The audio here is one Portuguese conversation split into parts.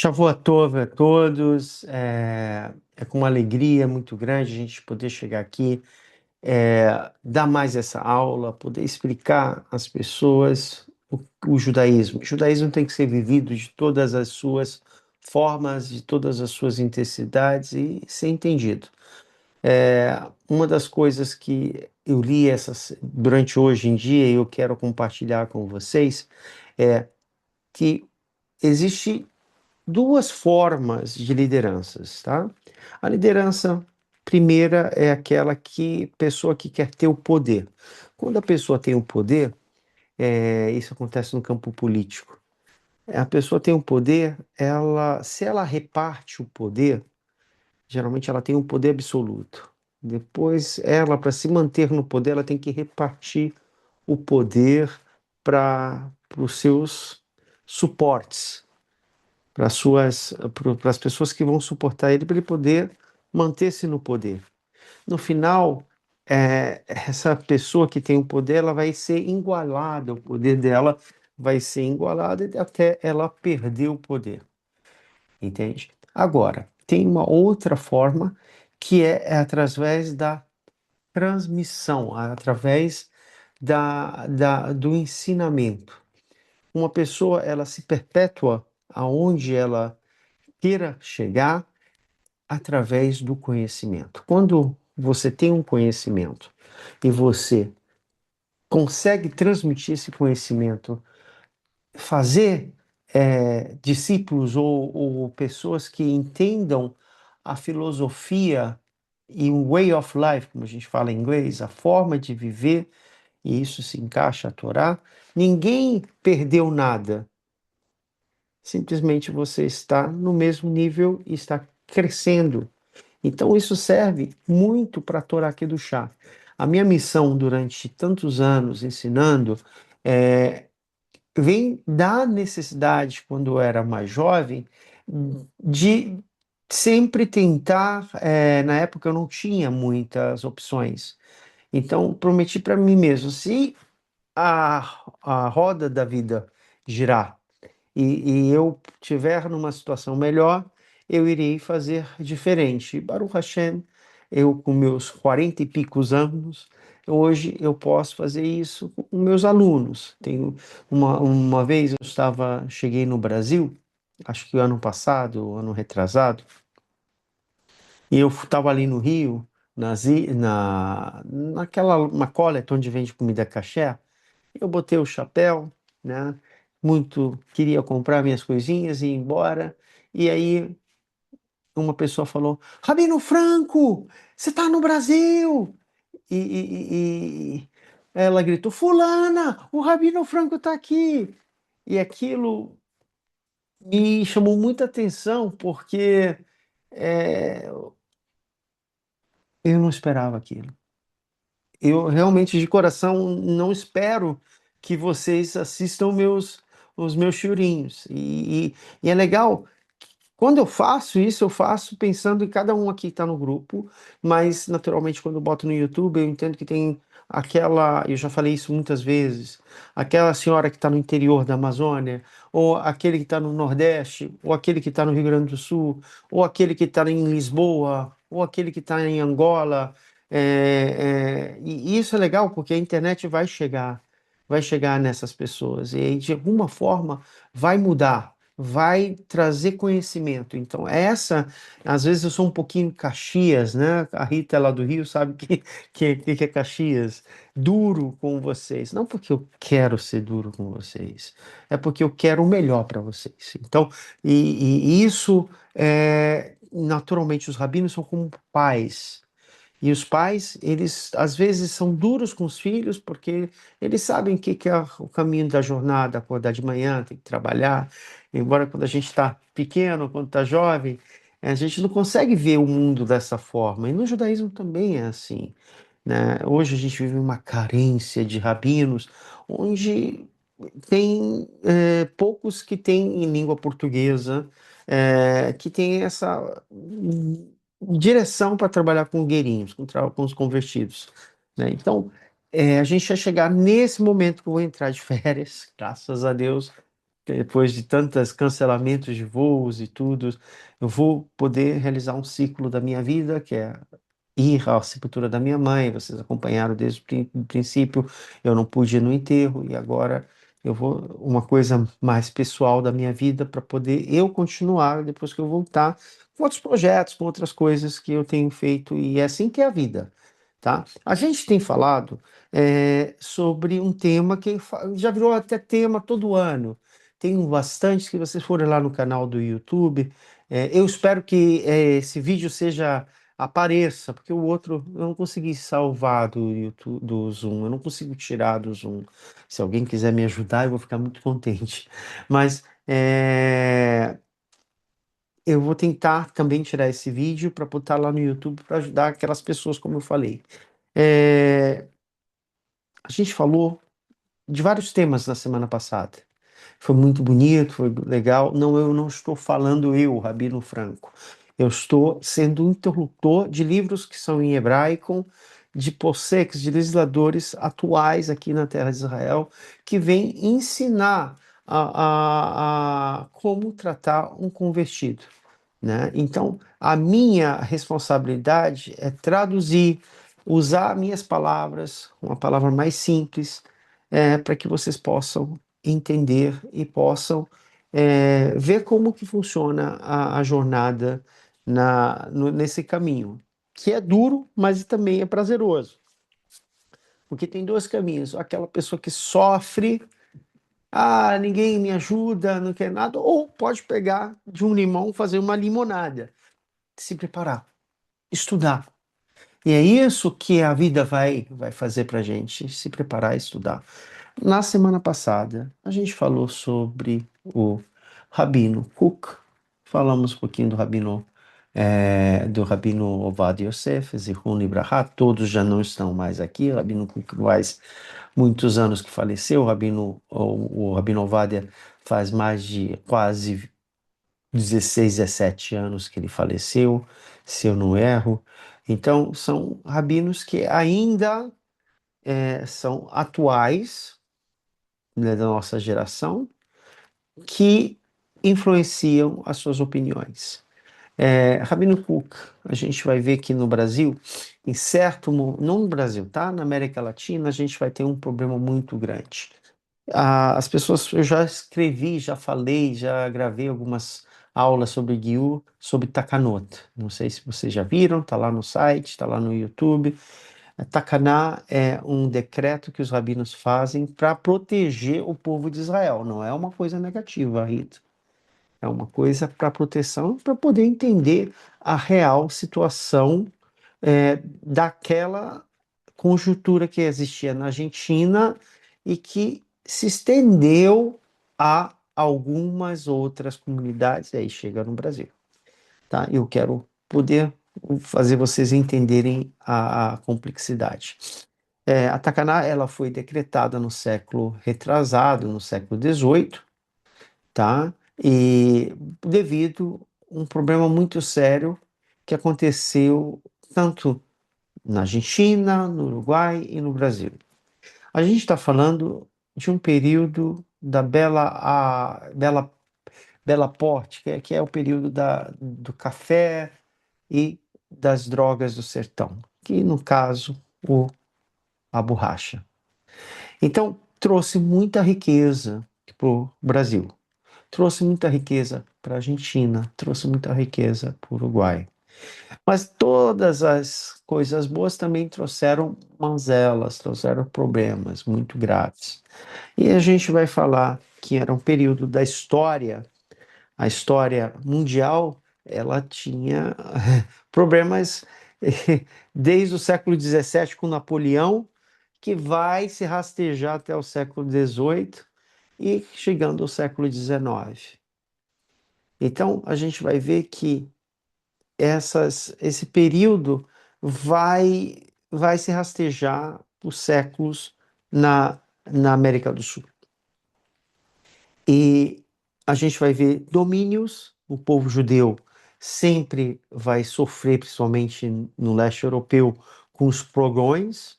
Shavuot Tov a todos. É com uma alegria muito grande a gente poder chegar aqui, dar mais essa aula, poder explicar às pessoas o judaísmo. O judaísmo tem que ser vivido de todas as suas formas, de todas as suas intensidades e ser entendido. Uma das coisas que eu li durante hoje em dia e eu quero compartilhar com vocês é que existe duas formas de lideranças, tá? A liderança primeira é aquela pessoa que quer ter o poder. Quando a pessoa tem o poder, isso acontece no campo político. A pessoa tem o poder, se ela reparte o poder, geralmente ela tem um poder absoluto. Depois, para se manter no poder, ela tem que repartir o poder para os seus suportes, para as pessoas que vão suportar ele, para ele poder manter-se no poder. No final, essa pessoa que tem o poder, ela vai ser igualada, o poder dela vai ser igualado até ela perder o poder, entende? Agora, tem uma outra forma que é através da transmissão, através do ensinamento. Uma pessoa, ela se perpetua aonde ela queira chegar através do conhecimento. Quando você tem um conhecimento e você consegue transmitir esse conhecimento, fazer discípulos ou pessoas que entendam a filosofia e o way of life, como a gente fala em inglês, a forma de viver, e isso se encaixa a Torá, ninguém perdeu nada. Simplesmente você está no mesmo nível e está crescendo. Então, isso serve muito para a Torá aqui do chá. A minha missão durante tantos anos ensinando vem da necessidade, quando eu era mais jovem, de sempre tentar. Na época eu não tinha muitas opções. Então, prometi para mim mesmo: se a roda da vida girar e eu tiver numa situação melhor, eu irei fazer diferente. Baruch Hashem, eu com meus 40 e picos anos, hoje eu posso fazer isso com meus alunos. Tenho uma vez cheguei no Brasil, acho que o ano passado, ano retrasado, e eu estava ali no Rio, naquela Macolet onde vende comida caché. Eu botei o chapéu, né? Muito queria comprar minhas coisinhas e ir embora. E aí uma pessoa falou: Rabino Franco, você está no Brasil? E ela gritou: Fulana, o Rabino Franco está aqui. E aquilo me chamou muita atenção porque é, eu não esperava aquilo. Eu realmente, de coração, não espero que vocês assistam os meus churinhos. E é legal, quando eu faço isso, eu faço pensando em cada um aqui que está no grupo, mas naturalmente quando eu boto no YouTube, eu entendo que tem eu já falei isso muitas vezes, aquela senhora que está no interior da Amazônia, ou aquele que está no Nordeste, ou aquele que está no Rio Grande do Sul, ou aquele que está em Lisboa, ou aquele que está em Angola. E isso é legal porque a internet vai chegar nessas pessoas, e aí, de alguma forma vai mudar, vai trazer conhecimento. Então, às vezes eu sou um pouquinho Caxias, né? A Rita lá do Rio sabe que é Caxias, duro com vocês. Não porque eu quero ser duro com vocês, é porque eu quero o melhor para vocês. Então, e isso, naturalmente, os rabinos são como pais. E os pais, eles às vezes são duros com os filhos porque eles sabem que é o caminho da jornada, acordar de manhã, tem que trabalhar. Embora quando a gente está pequeno, quando está jovem, a gente não consegue ver o mundo dessa forma. E no judaísmo também é assim, né? Hoje a gente vive uma carência de rabinos, onde tem poucos que têm em língua portuguesa, que tem essa direção para trabalhar com guerrinhos, com os convertidos, né? Então, a gente vai chegar nesse momento que eu vou entrar de férias, graças a Deus, depois de tantos cancelamentos de voos e tudo, eu vou poder realizar um ciclo da minha vida, que é ir à sepultura da minha mãe. Vocês acompanharam desde o princípio, eu não pude ir no enterro, e agora eu vou, uma coisa mais pessoal da minha vida, para poder eu continuar depois que eu voltar, com outros projetos, com outras coisas que eu tenho feito, e é assim que é a vida, tá? A gente tem falado sobre um tema que já virou até tema todo ano. Tem bastante, que vocês forem lá no canal do YouTube. Eu espero que esse vídeo seja apareça, porque o outro eu não consegui salvar do YouTube, do Zoom, eu não consigo tirar do Zoom. Se alguém quiser me ajudar, eu vou ficar muito contente. Mas eu vou tentar também tirar esse vídeo para botar lá no YouTube para ajudar aquelas pessoas, como eu falei. É, a gente falou de vários temas na semana passada. Foi muito bonito, foi legal. Não, eu não estou falando eu, Rabino Franco. Eu estou sendo interlocutor de livros que são em hebraico, de posseques, de legisladores atuais aqui na terra de Israel, que vêm ensinar a como tratar um convertido, né? Então, a minha responsabilidade é traduzir, usar minhas palavras, uma palavra mais simples, para que vocês possam entender e possam ver como que funciona a jornada nesse caminho, que é duro, mas também é prazeroso. Porque tem dois caminhos: aquela pessoa que sofre, ninguém me ajuda, não quer nada, ou pode pegar de um limão, fazer uma limonada, se preparar, estudar. E é isso que a vida vai fazer para a gente, se preparar e estudar. Na semana passada, a gente falou sobre o Rabino Cook, falamos um pouquinho do Rabino Ovadia Yosef, Zichron Libraha. Todos já não estão mais aqui. O Rabino Cook faz muitos anos que faleceu, o Rabino Ovadia faz mais de quase 16, 17 anos que ele faleceu, se eu não erro. Então, são rabinos que ainda são atuais, né, da nossa geração, que influenciam as suas opiniões. Rabino Cook, a gente vai ver que no Brasil, não no Brasil, tá? Na América Latina, a gente vai ter um problema muito grande. As pessoas, eu já escrevi, já falei, já gravei algumas aulas sobre Guiú, sobre Takanot. Não sei se vocês já viram, tá lá no site, tá lá no YouTube. A Takaná é um decreto que os rabinos fazem para proteger o povo de Israel. Não é uma coisa negativa, Rita. É uma coisa para proteção, para poder entender a real situação daquela conjuntura que existia na Argentina e que se estendeu a algumas outras comunidades, e aí chega no Brasil, tá? Eu quero poder fazer vocês entenderem a complexidade. A Takaná, ela foi decretada no século retrasado, no século XVIII, tá? E devido a um problema muito sério que aconteceu tanto na Argentina, no Uruguai e no Brasil. A gente está falando de um período da Bela Porte, que é o período do café e das drogas do sertão, que no caso a borracha. Então trouxe muita riqueza para o Brasil, trouxe muita riqueza para a Argentina, trouxe muita riqueza para o Uruguai. Mas todas as coisas boas também trouxeram mazelas, trouxeram problemas muito graves. E a gente vai falar que era um período da história, a história mundial, ela tinha problemas desde o século XVII com Napoleão, que vai se rastejar até o século XVIII e chegando ao século XIX. Então, a gente vai ver que esse período vai se rastejar por séculos na América do Sul. E a gente vai ver domínios, o povo judeu sempre vai sofrer, principalmente no leste europeu, com os pogrões,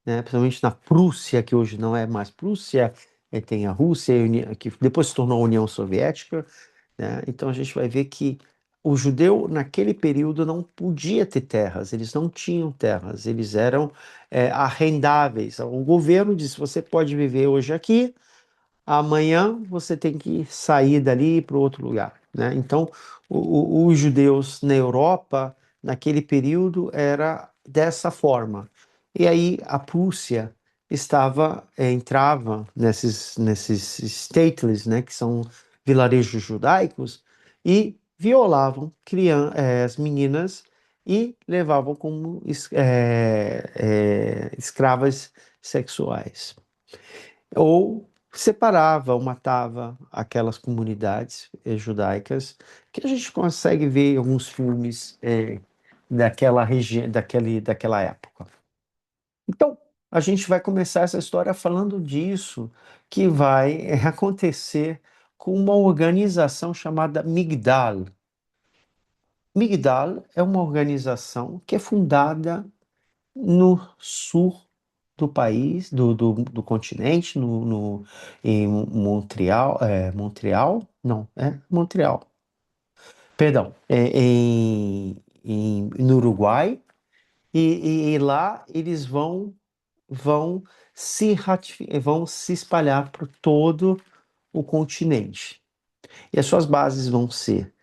né? Principalmente na Prússia, que hoje não é mais Prússia, tem a Rússia, que depois se tornou a União Soviética, né? Então a gente vai ver que o judeu naquele período não podia ter terras, eles não tinham terras, eles eram arrendáveis. O governo disse: você pode viver hoje aqui, amanhã você tem que sair dali para outro lugar, né? Então, os judeus na Europa, naquele período, era dessa forma. E aí a Prússia entrava nesses stateless, né, que são vilarejos judaicos, e violavam as meninas e levavam como escravas sexuais ou separava ou matava aquelas comunidades judaicas que a gente consegue ver em alguns filmes daquela região, daquela época. Então, a gente vai começar essa história falando disso, que vai acontecer com uma organização chamada Migdal. Migdal é uma organização que é fundada no sul do país, do continente, em Montreal, Montreal? Não, Montreal. Perdão, no Uruguai, e lá eles vão vão se espalhar por todo o continente. E as suas bases vão ser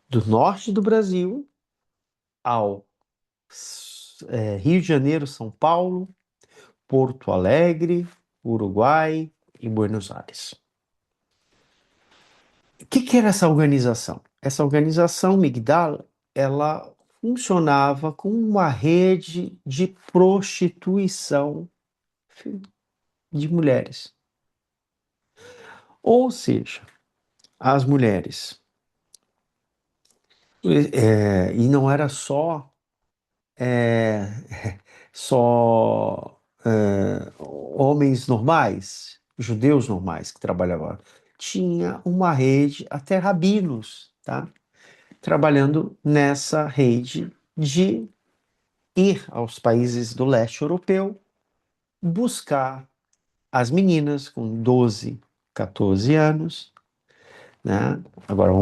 do norte do Brasil ao Rio de Janeiro, São Paulo, Porto Alegre, Uruguai e Buenos Aires. O que era essa organização? Essa organização Migdal, ela funcionava como uma rede de prostituição de mulheres. Ou seja, as mulheres, e não era é, só homens normais, judeus normais que trabalhavam. Tinha uma rede, até rabinos, tá? Trabalhando nessa rede de ir aos países do leste europeu, buscar as meninas com 12, 14 anos, né? Agora,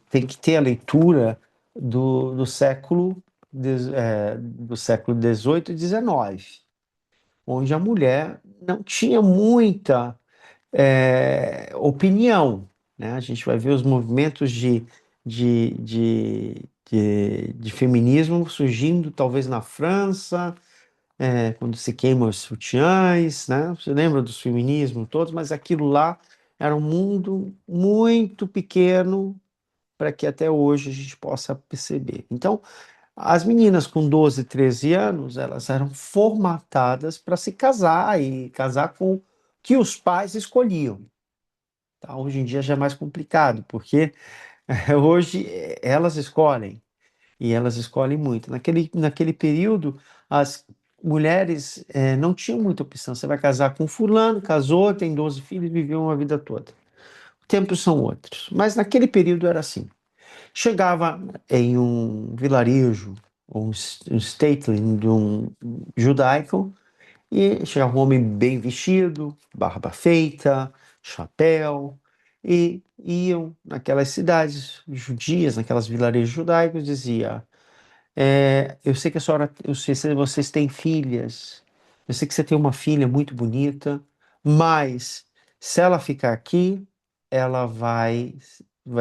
tem que ter a leitura do do século 18 e 19, onde a mulher não tinha muita opinião, né? A gente vai ver os movimentos de, de, de feminismo surgindo, talvez na França, quando se queimam os sutiãs, né? Você lembra dos feminismos todos, mas aquilo lá era um mundo muito pequeno para que até hoje a gente possa perceber. Então, as meninas com 12, 13 anos, elas eram formatadas para se casar e casar com o que os pais escolhiam. Tá? Hoje em dia já é mais complicado, porque hoje elas escolhem, e elas escolhem muito. Naquele período, as mulheres não tinham muita opção. Você vai casar com fulano, casou, tem 12 filhos, viveu uma vida toda. Tempos são outros. Mas naquele período era assim. Chegava em um vilarejo, um stateling de um judaico, e chegava um homem bem vestido, barba feita, chapéu, e iam naquelas cidades judias, naquelas vilarejos judaicos, dizia: eu sei que a senhora, eu sei que vocês têm filhas, eu sei que você tem uma filha muito bonita, mas se ela ficar aqui, ela vai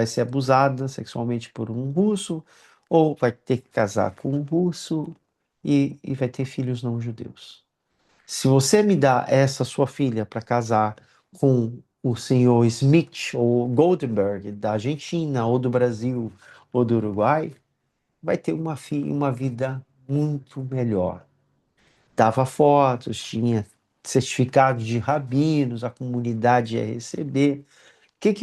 ser abusada sexualmente por um russo, ou vai ter que casar com um russo e vai ter filhos não judeus. Se você me dá essa sua filha para casar com o senhor Smith ou Goldenberg da Argentina ou do Brasil ou do Uruguai, vai ter uma vida muito melhor. Dava fotos, tinha certificados de rabinos, a comunidade ia receber. Que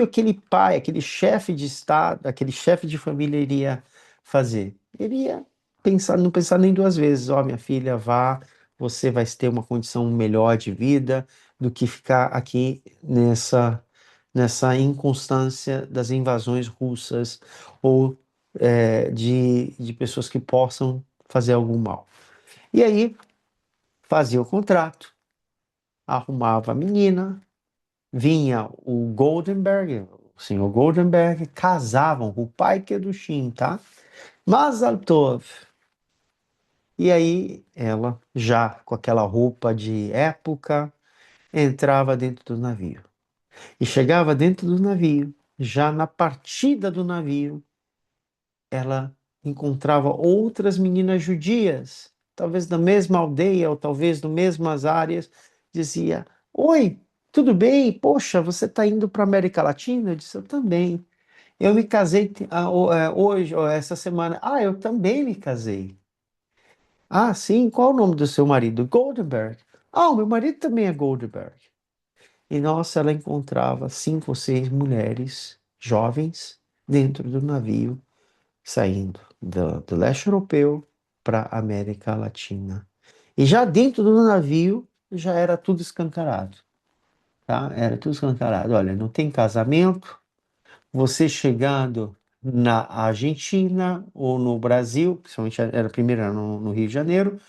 aquele pai, aquele chefe de estado, aquele chefe de família iria fazer? Ele ia não pensar nem duas vezes. Ó, minha filha, vá, você vai ter uma condição melhor de vida do que ficar aqui nessa inconstância das invasões russas ou de pessoas que possam fazer algum mal. E aí fazia o contrato, arrumava a menina, vinha o Goldenberg, o senhor Goldenberg, casavam com o pai Kedushin, tá? Mazal Tov. E aí ela, já com aquela roupa de época, entrava dentro do navio. E chegava dentro do navio, já na partida do navio, ela encontrava outras meninas judias, talvez da mesma aldeia ou talvez das mesmas áreas, dizia: Oi, tudo bem? Poxa, você está indo para a América Latina? Eu disse: Eu também. Eu me casei hoje, ou essa semana. Ah, eu também me casei. Ah, sim, qual o nome do seu marido? Goldberg. Ah, o meu marido também é Goldberg. E nossa, ela encontrava 5 ou 6 mulheres jovens dentro do navio saindo do leste europeu para a América Latina. E já dentro do navio já era tudo escancarado, tá? Era tudo escancarado. Olha, não tem casamento, você chegando na Argentina ou no Brasil, principalmente era primeiro era no Rio de Janeiro,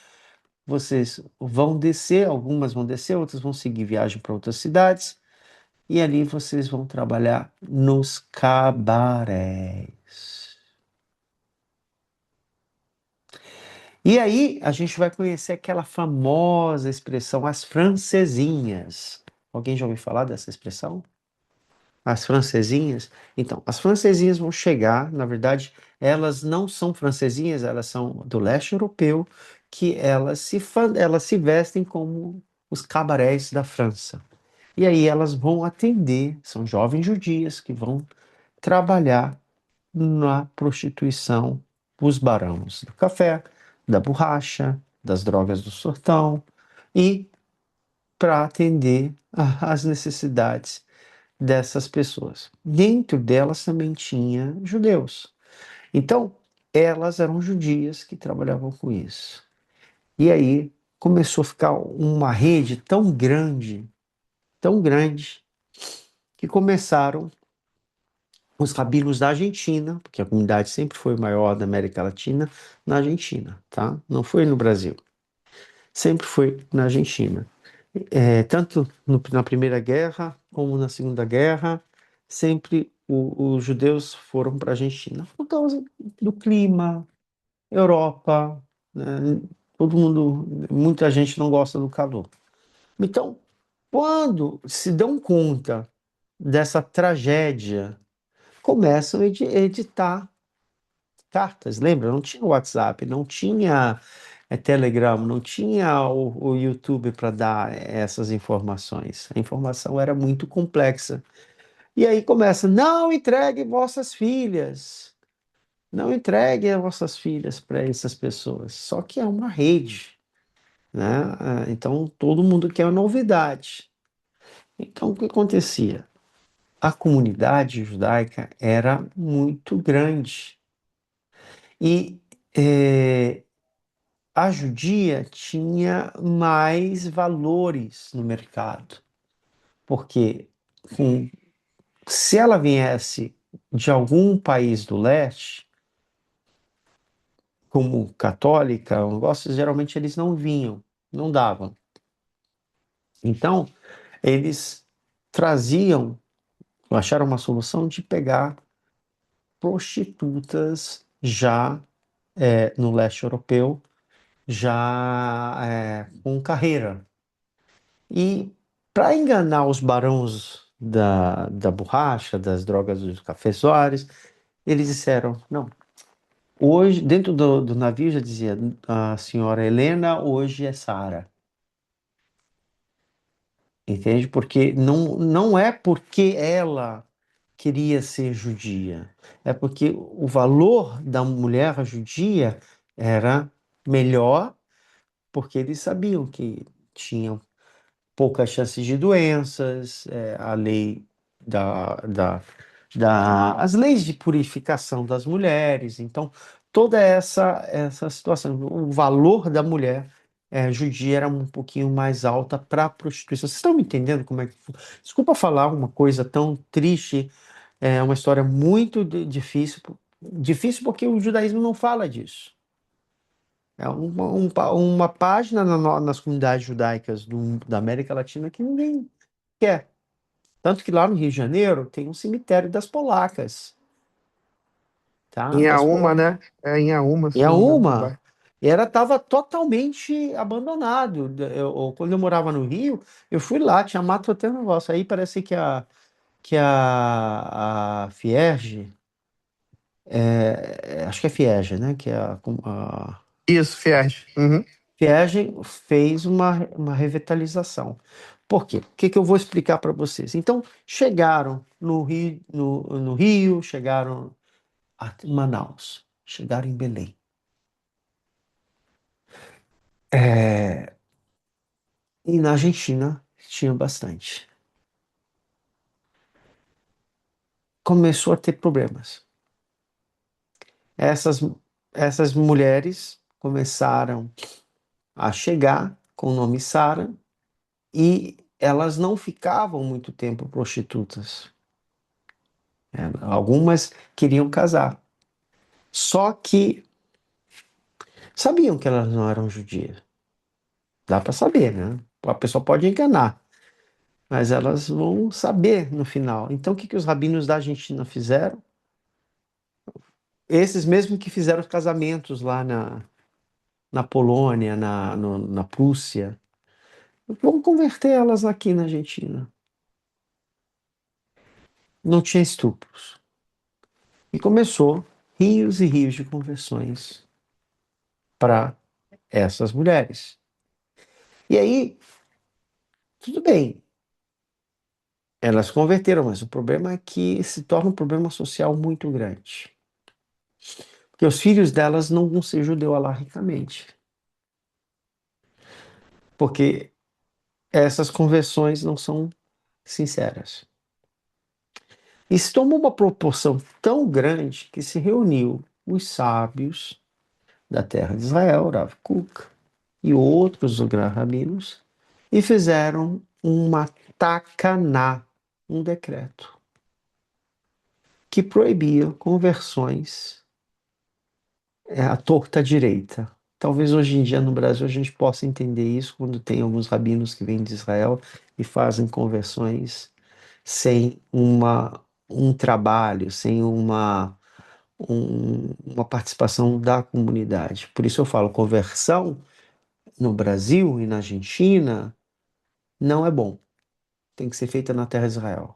vocês vão descer, algumas vão descer, outras vão seguir viagem para outras cidades, e ali vocês vão trabalhar nos cabarés. E aí a gente vai conhecer aquela famosa expressão, as francesinhas. Alguém já ouviu falar dessa expressão? As francesinhas? Então, as francesinhas vão chegar, na verdade, elas não são francesinhas, elas são do leste europeu, que elas se vestem como os cabarés da França. E aí elas vão atender, são jovens judias que vão trabalhar na prostituição, os barões do café, da borracha, das drogas do sertão e para atender às necessidades dessas pessoas. Dentro delas também tinha judeus. Então, elas eram judias que trabalhavam com isso. E aí começou a ficar uma rede tão grande, que começaram os rabinos da Argentina, porque a comunidade sempre foi maior da América Latina, na Argentina, tá? Não foi no Brasil, sempre foi na Argentina. Tanto na Primeira Guerra como na Segunda Guerra, sempre os judeus foram para a Argentina por causa do clima, Europa, né? Todo mundo, muita gente não gosta do calor. Então, quando se dão conta dessa tragédia, começam a editar cartas, lembra? Não tinha WhatsApp, não tinha Telegram, não tinha o YouTube para dar essas informações. A informação era muito complexa. E aí começa: não entregue vossas filhas, não entregue as vossas filhas para essas pessoas. Só que é uma rede, né? Então todo mundo quer novidade. Então o que acontecia? A comunidade judaica era muito grande. E eh, a judia tinha mais valores no mercado, porque com- se ela viesse de algum país do leste, como católica, um negócio, geralmente eles não vinham, não davam. Então, eles traziam, acharam uma solução de pegar prostitutas já no leste europeu, já com carreira. E para enganar os barões da borracha, das drogas dos cafezórios, eles disseram: não, hoje, dentro do navio já dizia a senhora Helena, hoje é Sara. Entende? Porque não é porque ela queria ser judia, é porque o valor da mulher judia era melhor, porque eles sabiam que tinham poucas chances de doenças, a lei da, da, as leis de purificação das mulheres, então toda essa situação, o valor da mulher judia era um pouquinho mais alta para a prostituição. Vocês estão me entendendo como é que... Desculpa falar uma coisa tão triste, é uma história muito difícil, difícil porque o judaísmo não fala disso. É uma página nas comunidades judaicas da América Latina que ninguém quer. Tanto que lá no Rio de Janeiro tem um cemitério das polacas, tá? Em Auma, né? É em Auma, E se a não me engano, o uma bairro. estava totalmente abandonado. Quando eu morava no Rio, eu fui lá, tinha mato até um negócio. Aí parece que a Fierge, acho que é Fierge, né? Que é a Isso, Fies. Uhum. Fierge fez uma revitalização. Por quê? O que que eu vou explicar para vocês? Então, chegaram no Rio, chegaram a Manaus, chegaram em Belém. É, e na Argentina tinha bastante. Começou a ter problemas. Essas, essas mulheres começaram a chegar com o nome Sara e elas não ficavam muito tempo prostitutas. Algumas queriam casar. Só que sabiam que elas não eram judias. Dá para saber, né? A pessoa pode enganar, mas elas vão saber no final. Então, o que que os rabinos da Argentina fizeram? Esses mesmos que fizeram os casamentos lá na Polônia, na Prússia, vamos converter elas aqui na Argentina. Não tinha estupros. E começou rios e rios de conversões para essas mulheres. E aí, tudo bem, elas converteram, mas o problema é que se torna um problema social muito grande. Porque os filhos delas não vão ser judeu alarricamente. Porque essas conversões não são sinceras. E se tomou uma proporção tão grande que se reuniu os sábios da terra de Israel, Rav Kuk, e outros rabinos, e fizeram uma takaná, um decreto, que proibia conversões à torta direita. Talvez hoje em dia no Brasil a gente possa entender isso quando tem alguns rabinos que vêm de Israel e fazem conversões sem um trabalho, sem uma participação da comunidade. Por isso eu falo, conversão no Brasil e na Argentina não é bom. Tem que ser feita na terra de Israel.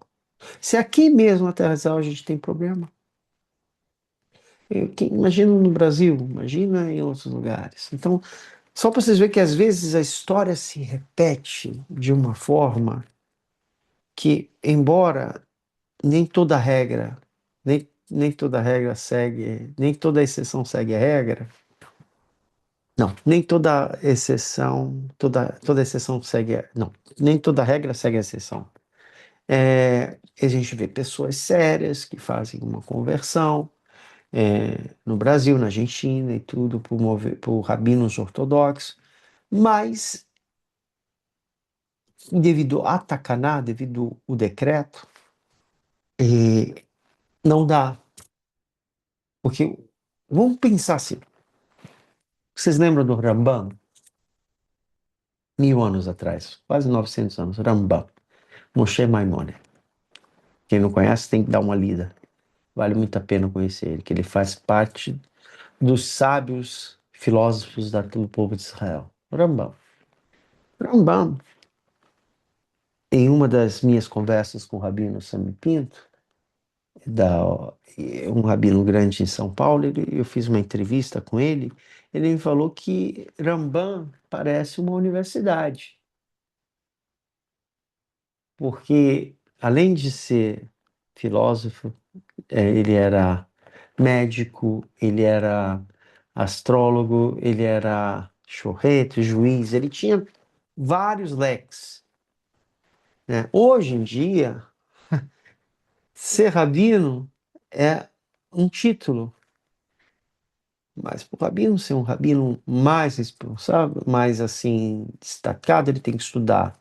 Se aqui mesmo na terra de Israel a gente tem problema, imagina no Brasil, imagina em outros lugares. Então, só para vocês verem que às vezes a história se repete de uma forma que, embora nem toda regra, nem toda regra segue, nem toda exceção segue a regra. Não, nem toda exceção, toda exceção segue, não, nem toda regra segue a exceção. A gente vê pessoas sérias que fazem uma conversão, no Brasil, na Argentina e tudo, por rabinos ortodoxos, mas devido a Takaná, devido ao decreto, não dá. Porque, vamos pensar assim, vocês lembram do Rambam? 1000 anos atrás, quase 900 anos, Rambam, Moshe Maimonides. Quem não conhece tem que dar uma lida. Vale muito a pena conhecer ele, que ele faz parte dos sábios filósofos do povo de Israel. Rambam. Rambam, em uma das minhas conversas com o Rabino Sami Pinto, um rabino grande em São Paulo, eu fiz uma entrevista com ele, ele me falou que Rambam parece uma universidade, porque além de ser filósofo, ele era médico, ele era astrólogo, ele era chorreto, juiz, ele tinha vários leques, né? Hoje em dia, ser rabino é um título, mas para o rabino ser um rabino mais responsável, mais assim destacado, ele tem que estudar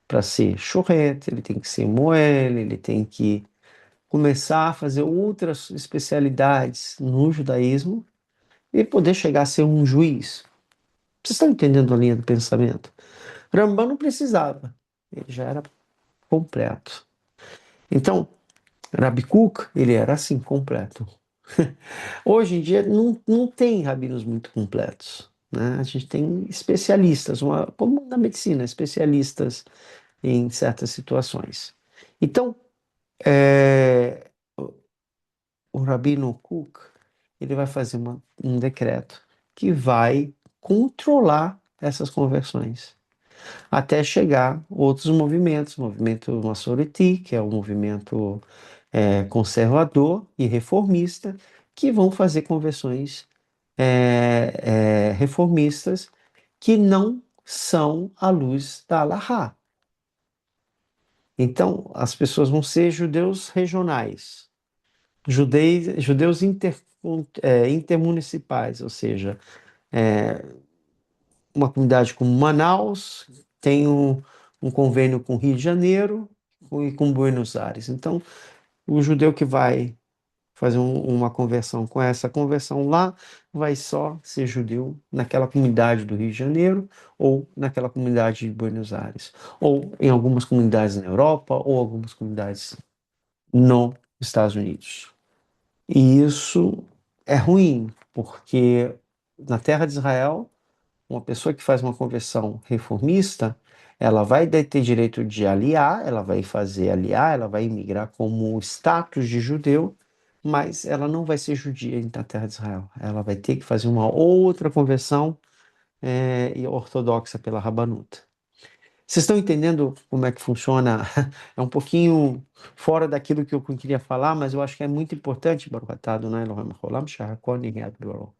para ser chorreto, ele tem que ser moel, ele tem que começar a fazer outras especialidades no judaísmo e poder chegar a ser um juiz. Vocês estão entendendo a linha do pensamento? Rambam não precisava, ele já era completo. Então, Rabi Kook, ele era assim, completo. Hoje em dia não tem rabinos muito completos, né? A gente tem especialistas, como na medicina, especialistas em certas situações. Então, é, o Rabino Cook, ele vai fazer um decreto que vai controlar essas conversões, até chegar outros movimentos, o movimento Masoreti, que é o movimento conservador e reformista, que vão fazer conversões reformistas que não são à luz da Allahá. Então, as pessoas vão ser judeus regionais, judeus intermunicipais, ou seja, é, uma comunidade como Manaus tem um convênio com Rio de Janeiro e com Buenos Aires. Então, o judeu que vai fazer uma conversão com essa conversão lá, vai só ser judeu naquela comunidade do Rio de Janeiro ou naquela comunidade de Buenos Aires, ou em algumas comunidades na Europa ou algumas comunidades nos Estados Unidos. E isso é ruim, porque na terra de Israel, uma pessoa que faz uma conversão reformista, ela vai ter direito de aliar, ela vai fazer aliar, ela vai imigrar como status de judeu, mas ela não vai ser judia na terra de Israel. Ela vai ter que fazer uma outra conversão ortodoxa pela Rabanuta. Vocês estão entendendo como é que funciona? É um pouquinho fora daquilo que eu queria falar, mas eu acho que é muito importante, Baruch atah Adonai Eloheinu haolam, shehakol nihiyat b'oro.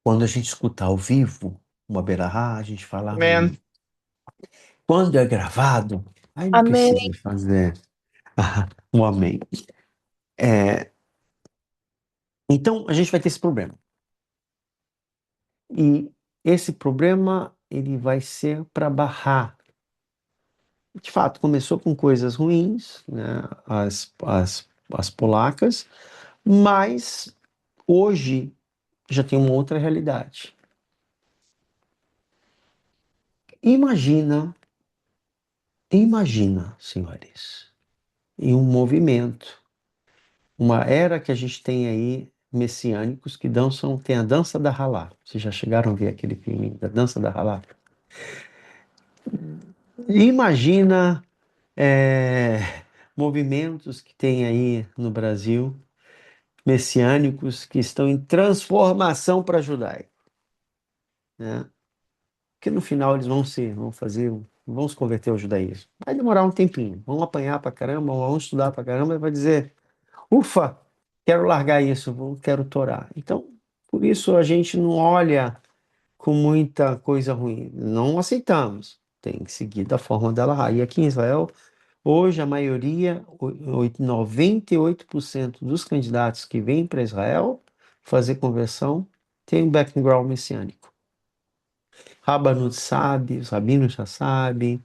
Quando a gente escuta ao vivo uma berahá, a gente fala Amém. amém. Quando é gravado, aí não Amém. precisa fazer um amém. É, então, a gente vai ter esse problema. E esse problema, ele vai ser para barrar. De fato, começou com coisas ruins, né? As polacas, mas hoje já tem uma outra realidade. Imagina, imagina, senhores, em um movimento, uma era que a gente tem aí messiânicos que dançam, tem a dança da Halá. Vocês já chegaram a ver aquele filme da dança da Halá? Imagina é, movimentos que tem aí no Brasil, messiânicos que estão em transformação para judaico, né? Que no final eles vão se converter ao judaísmo. Vai demorar um tempinho, vão apanhar para caramba, vão estudar para caramba e vai dizer, ufa, quero largar isso, quero torar. Então, por isso a gente não olha com muita coisa ruim. Não aceitamos. Tem que seguir da forma dela. E aqui em Israel, hoje a maioria, 98% dos candidatos que vêm para Israel fazer conversão tem um background messiânico. Rabanut sabe, os rabinos já sabem,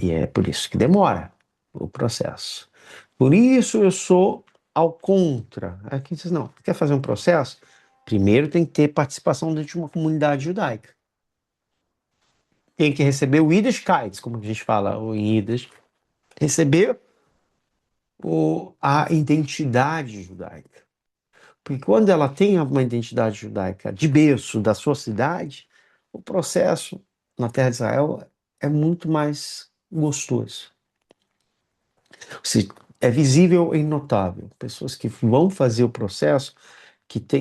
e é por isso que demora o processo. Por isso eu sou ao contra. Aqui diz, não, quer fazer um processo? Primeiro tem que ter participação dentro de uma comunidade judaica. Tem que receber o Yiddishkeit, como a gente fala em Yiddish, receber a identidade judaica. Porque quando ela tem uma identidade judaica de berço da sua cidade, o processo na terra de Israel é muito mais gostoso. É visível e notável. Pessoas que vão fazer o processo,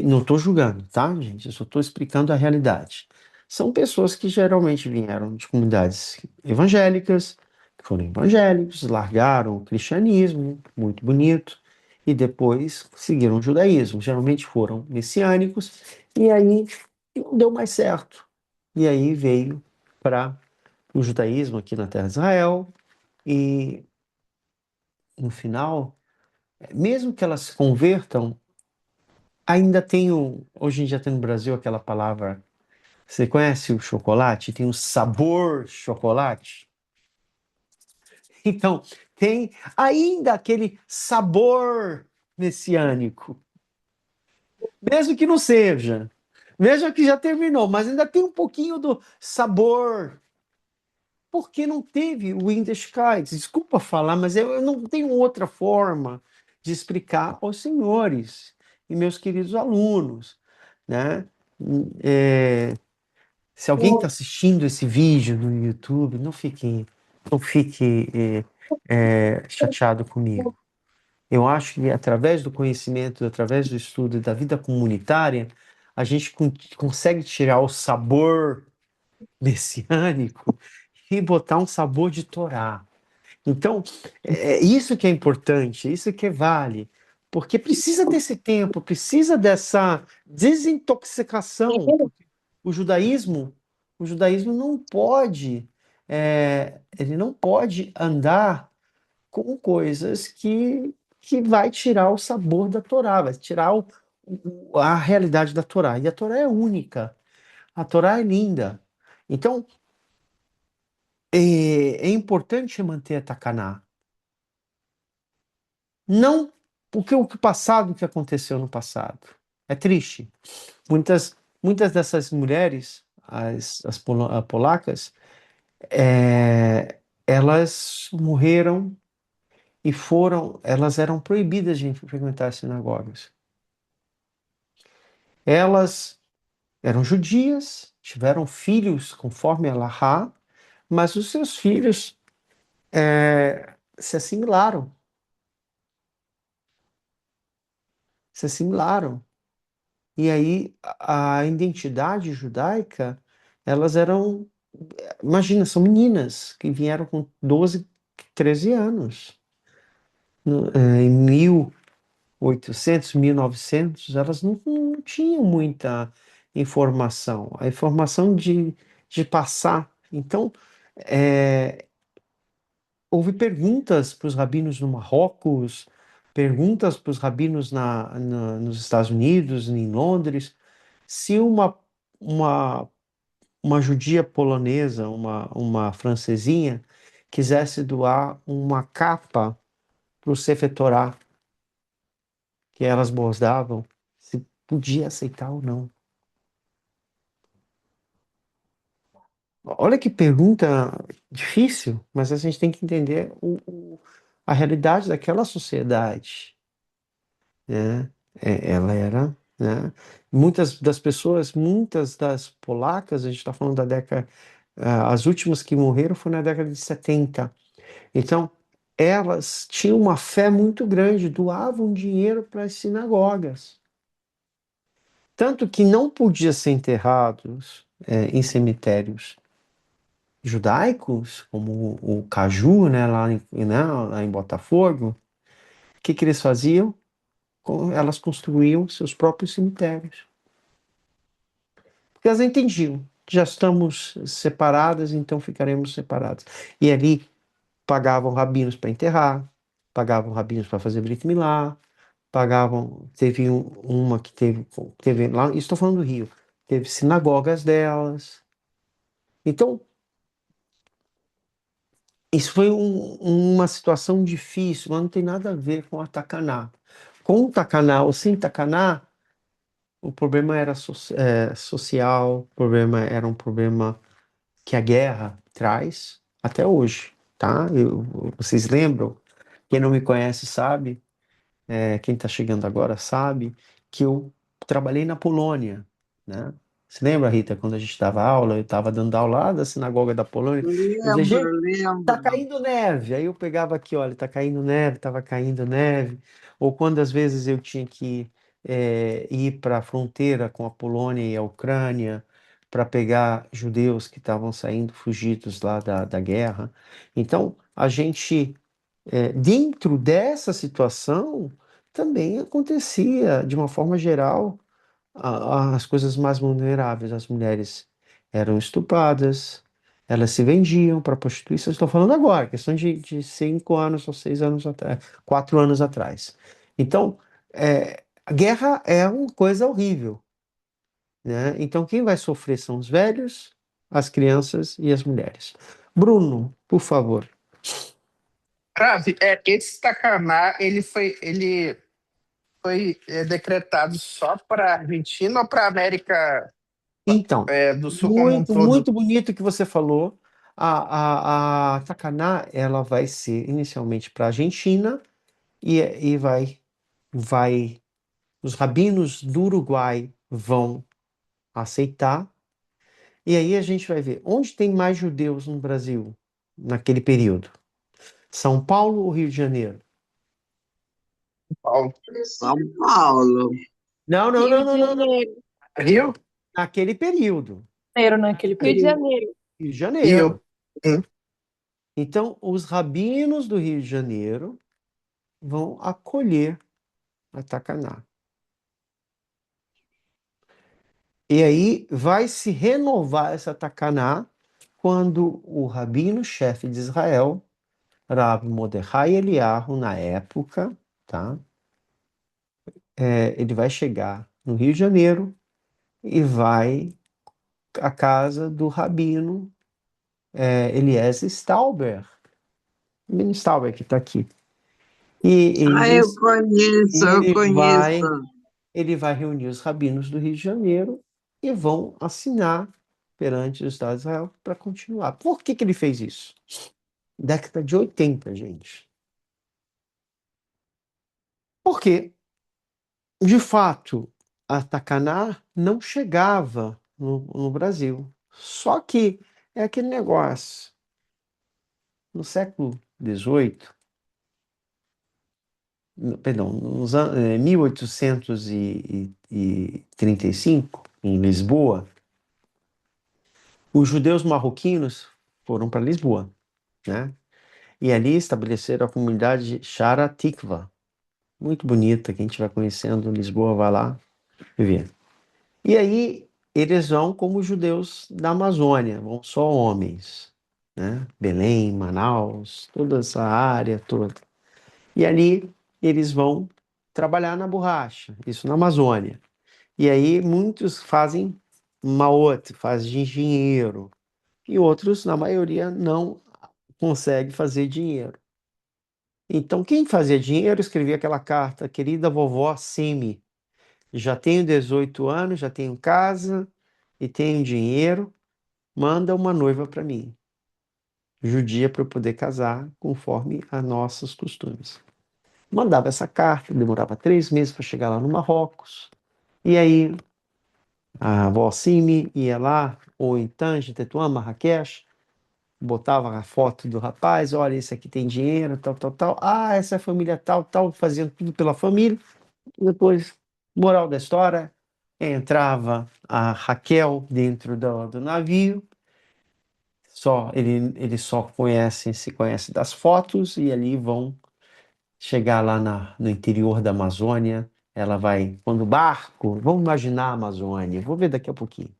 não estou julgando, tá, gente? Eu só estou explicando a realidade. São pessoas que geralmente vieram de comunidades evangélicas, que foram evangélicos, largaram o cristianismo, muito bonito, e depois seguiram o judaísmo. Geralmente foram messiânicos, e aí não deu mais certo. E aí veio para o judaísmo aqui na terra de Israel, e no final, mesmo que elas se convertam, ainda tem hoje em dia tem no Brasil aquela palavra, você conhece o chocolate? Tem o sabor chocolate? Então, tem ainda aquele sabor messiânico, mesmo que não seja, mesmo que já terminou, mas ainda tem um pouquinho do sabor porque não teve o In the Skies. Desculpa falar, mas eu não tenho outra forma de explicar aos senhores e meus queridos alunos, né? É, se alguém está assistindo esse vídeo no YouTube, não fique chateado comigo. Eu acho que através do conhecimento, através do estudo e da vida comunitária, a gente consegue tirar o sabor messiânico e botar um sabor de Torá. Então, é isso que é importante, isso que vale, porque precisa desse tempo, precisa dessa desintoxicação, porque o judaísmo, o judaísmo não pode, ele não pode andar com coisas que vai tirar o sabor da Torá, vai tirar a realidade da Torá. E a Torá é única, a Torá é linda. Então, é importante manter a Takaná. Não o passado, o que aconteceu no passado. É triste. Muitas dessas mulheres, as polacas, elas morreram e elas eram proibidas de frequentar as sinagogas. Elas eram judias, tiveram filhos conforme a Allahá, mas os seus filhos se assimilaram, se assimilaram. E aí a identidade judaica, elas eram, imagina, são meninas que vieram com 12, 13 anos. Em 1800, 1900, elas não tinham muita informação, a informação de passar. Então, é, houve perguntas para os rabinos no Marrocos, perguntas para os rabinos nos Estados Unidos, em Londres, se uma, uma judia polonesa, uma francesinha, quisesse doar uma capa para o Sefer Torah que elas bordavam, se podia aceitar ou não. Olha que pergunta difícil, mas a gente tem que entender a realidade daquela sociedade, né? Ela era, né? Muitas das polacas, a gente está falando da década, as últimas que morreram foi na década de 70. Então, elas tinham uma fé muito grande, doavam dinheiro para as sinagogas. Tanto que não podia ser enterrados em cemitérios judaicos, como o Caju, lá em Botafogo. O que eles faziam? Elas construíam seus próprios cemitérios. Porque elas entendiam, já estamos separadas, então ficaremos separadas. E ali pagavam rabinos para enterrar, pagavam rabinos para fazer Brit Milá, teve uma que teve lá, estou falando do Rio, teve sinagogas delas. Então, isso foi uma situação difícil, mas não tem nada a ver com a Tacaná. Com o Tacaná ou sem Tacaná, o problema era social, o problema era um problema que a guerra traz até hoje, tá? Vocês lembram? Quem não me conhece sabe, quem está chegando agora sabe, que eu trabalhei na Polônia, né? Você lembra, Rita, quando a gente dava aula, eu estava dando aula lá da sinagoga da Polônia, eu dizia, Lembro, gente, tá lembro. caindo neve. Aí eu pegava aqui, olha, tá caindo neve, tava caindo neve. Ou quando às vezes eu tinha que ir para a fronteira com a Polônia e a Ucrânia para pegar judeus que estavam saindo fugidos lá da guerra. Então, a gente, dentro dessa situação, também acontecia, de uma forma geral, as coisas mais vulneráveis. As mulheres eram estupradas, elas se vendiam para prostituição. Estou falando agora, questão de 5 anos ou 6 anos atrás, 4 anos atrás. Então, a guerra é uma coisa horrível, né? Então, quem vai sofrer são os velhos, as crianças e as mulheres. Bruno, por favor. Ravi, esse Tacaná, ele foi decretado só para Argentina ou para América Então, do Sul como um muito, todo? muito bonito que você falou. a Tacaná, ela vai ser inicialmente para a Argentina e vai, os rabinos do Uruguai vão aceitar. E aí a gente vai ver onde tem mais judeus no Brasil naquele período. São Paulo ou Rio de Janeiro? Paulo. São Paulo. Não, não, Rio não, de não, não, não. Janeiro. Rio? Naquele período. Naquele Rio de Rio. Janeiro. Rio de Rio. Janeiro. Então, os rabinos do Rio de Janeiro vão acolher a Tacaná. E aí vai se renovar essa Tacaná quando o rabino-chefe de Israel, Rav Mordechai Eliyahu, na época, tá? Ele vai chegar no Rio de Janeiro e vai à casa do rabino Eliezer Stauber, o menino Stauber que está aqui. E Ah, eu eles, conheço, eu ele conheço. vai, ele vai reunir os rabinos do Rio de Janeiro e vão assinar perante o Estado de Israel para continuar. Por que que ele fez isso? Década de 80, gente. Porque, de fato, a Tacaná não chegava no Brasil. Só que é aquele negócio. No século XVIII, perdão, 1835, em Lisboa, os judeus marroquinos foram para Lisboa, né? E ali estabeleceram a comunidade Shara Tikva, muito bonita. Quem estiver conhecendo Lisboa, vai lá ver. E aí eles vão como os judeus da Amazônia, vão só homens, né? Belém, Manaus, toda essa área toda. E ali eles vão trabalhar na borracha, isso na Amazônia. E aí muitos fazem maote, fazem engenheiro, e outros, na maioria, não conseguem fazer dinheiro. Então, quem fazia dinheiro escrevia aquela carta: querida vovó Simi, já tenho 18 anos, já tenho casa e tenho dinheiro, manda uma noiva para mim, judia, para eu poder casar conforme a nossos costumes. Mandava essa carta, demorava 3 meses para chegar lá no Marrocos. E aí a avó Simi ia lá, ou em Tanger, Tetuan, Marrakech, botava a foto do rapaz: olha, esse aqui tem dinheiro, tal, tal, tal. Ah, essa é a família tal, tal, fazendo tudo pela família. E depois, moral da história, entrava a Raquel dentro do navio. Ele só se conhece das fotos, e ali vão chegar lá no interior da Amazônia. Ela vai, quando o barco, vamos imaginar a Amazônia, vou ver daqui a pouquinho.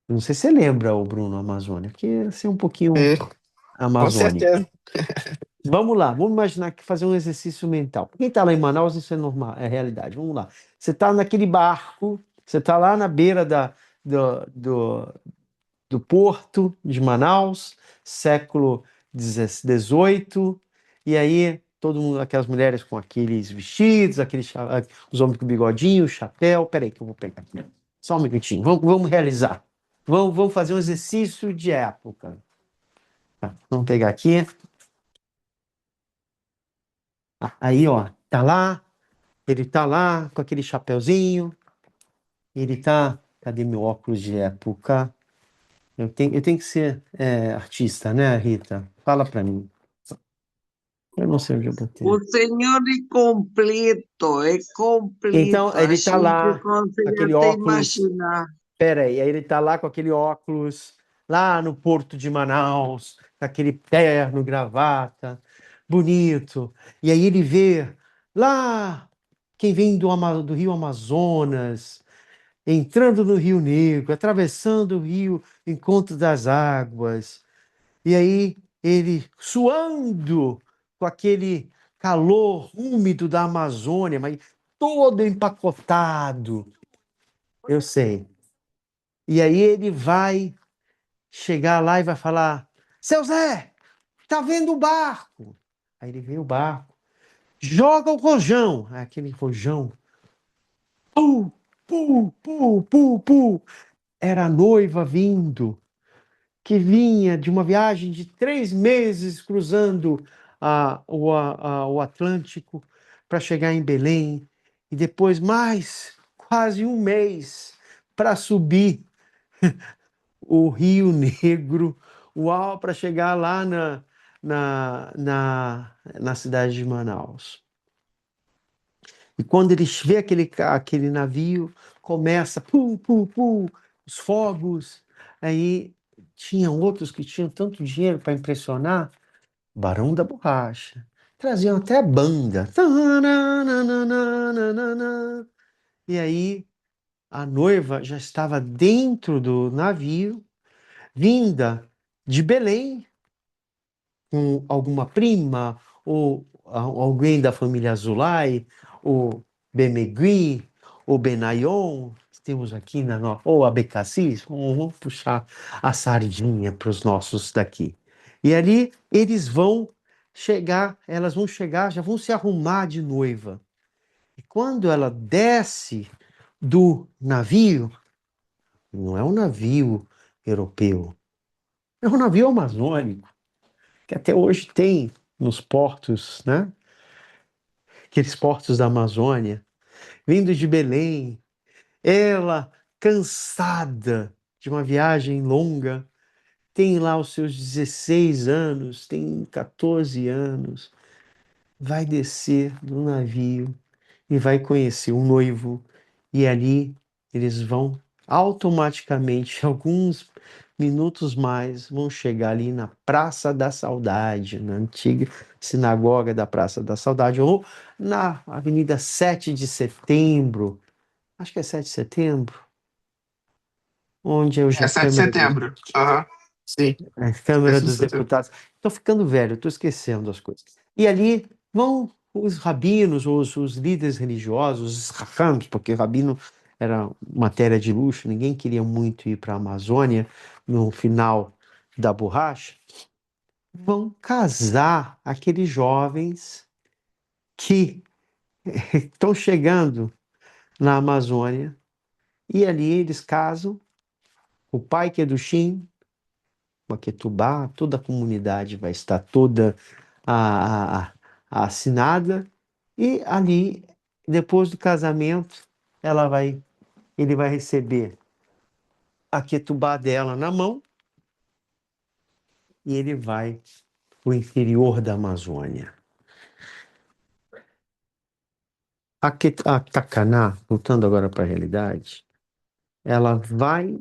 Não sei se você lembra, o Bruno, a Amazônia, porque é um pouquinho É, com amazônico. certeza. Vamos lá, vamos imaginar que fazer um exercício mental. Quem está lá em Manaus, isso é normal, é realidade. Vamos lá. Você está naquele barco, você está lá na beira do, do, do porto de Manaus, século XVIII, e aí todo mundo, aquelas mulheres com aqueles vestidos, os homens com bigodinho, chapéu. Peraí que eu vou pegar aqui. Só um minutinho, vamos realizar. Vamos fazer um exercício de época. Tá, vamos pegar aqui. Aí, ó, ele tá lá com aquele chapéuzinho, ele tá. Cadê meu óculos de época? Eu tenho que ser artista, né, Rita? Fala pra mim. Eu não sei onde eu botei. O senhor é Então, completo. A ele tá gente lá, consegue aquele até óculos. imaginar. Pera aí ele tá lá com aquele óculos, lá no Porto de Manaus, com aquele terno, gravata, bonito. E aí ele vê lá quem vem do Rio Amazonas, entrando no Rio Negro, atravessando o rio Encontro das Águas. E aí ele suando com aquele calor úmido da Amazônia, mas todo empacotado. Eu sei. E aí ele vai chegar lá e vai falar: Seu Zé, tá vendo o barco? Aí ele vê o barco, joga o rojão, aquele rojão, pu, pu, pu, pu, pu. Era a noiva vindo. que vinha de uma viagem de 3 meses cruzando o Atlântico para chegar em Belém, e depois mais quase um mês para subir o Rio Negro, uau, para chegar lá na cidade de Manaus. E quando eles vê aquele navio, começa, pum, pum, pum, os fogos. Aí tinham outros que tinham tanto dinheiro para impressionar, Barão da Borracha. Traziam até banda. Tananana. E aí a noiva já estava dentro do navio, vinda de Belém, com alguma prima, ou alguém da família Azulay, ou Bemegui, ou Benayon, que temos aqui ou Abecassis, vamos puxar a sardinha para os nossos daqui. E ali elas vão chegar, já vão se arrumar de noiva. E quando ela desce do navio, não é um navio europeu, é um navio amazônico que até hoje tem nos portos, né? Aqueles portos da Amazônia, vindo de Belém, ela cansada de uma viagem longa, tem lá os seus 16 anos, tem 14 anos, vai descer do navio e vai conhecer um noivo, e ali eles vão automaticamente, alguns minutos mais, vão chegar ali na Praça da Saudade, na antiga sinagoga da Praça da Saudade, ou na Avenida 7 de Setembro, acho que é 7 de Setembro, onde é hoje É a 7 de setembro. Aham. Sim, Câmara 7 de dos setembro. Deputados. Estou ficando velho, estou esquecendo as coisas. E ali vão os rabinos, os líderes religiosos, os rachams, porque rabino era matéria de luxo, ninguém queria muito ir para a Amazônia no final da borracha, vão casar aqueles jovens que estão chegando na Amazônia, e ali eles casam, o pai que é do Shin, Maquetubá, toda a comunidade vai estar toda a, a- assinada, e ali, depois do casamento, ele vai receber a Ketubá dela na mão, e ele vai para o interior da Amazônia. A Tacaná, voltando agora para a realidade, ela vai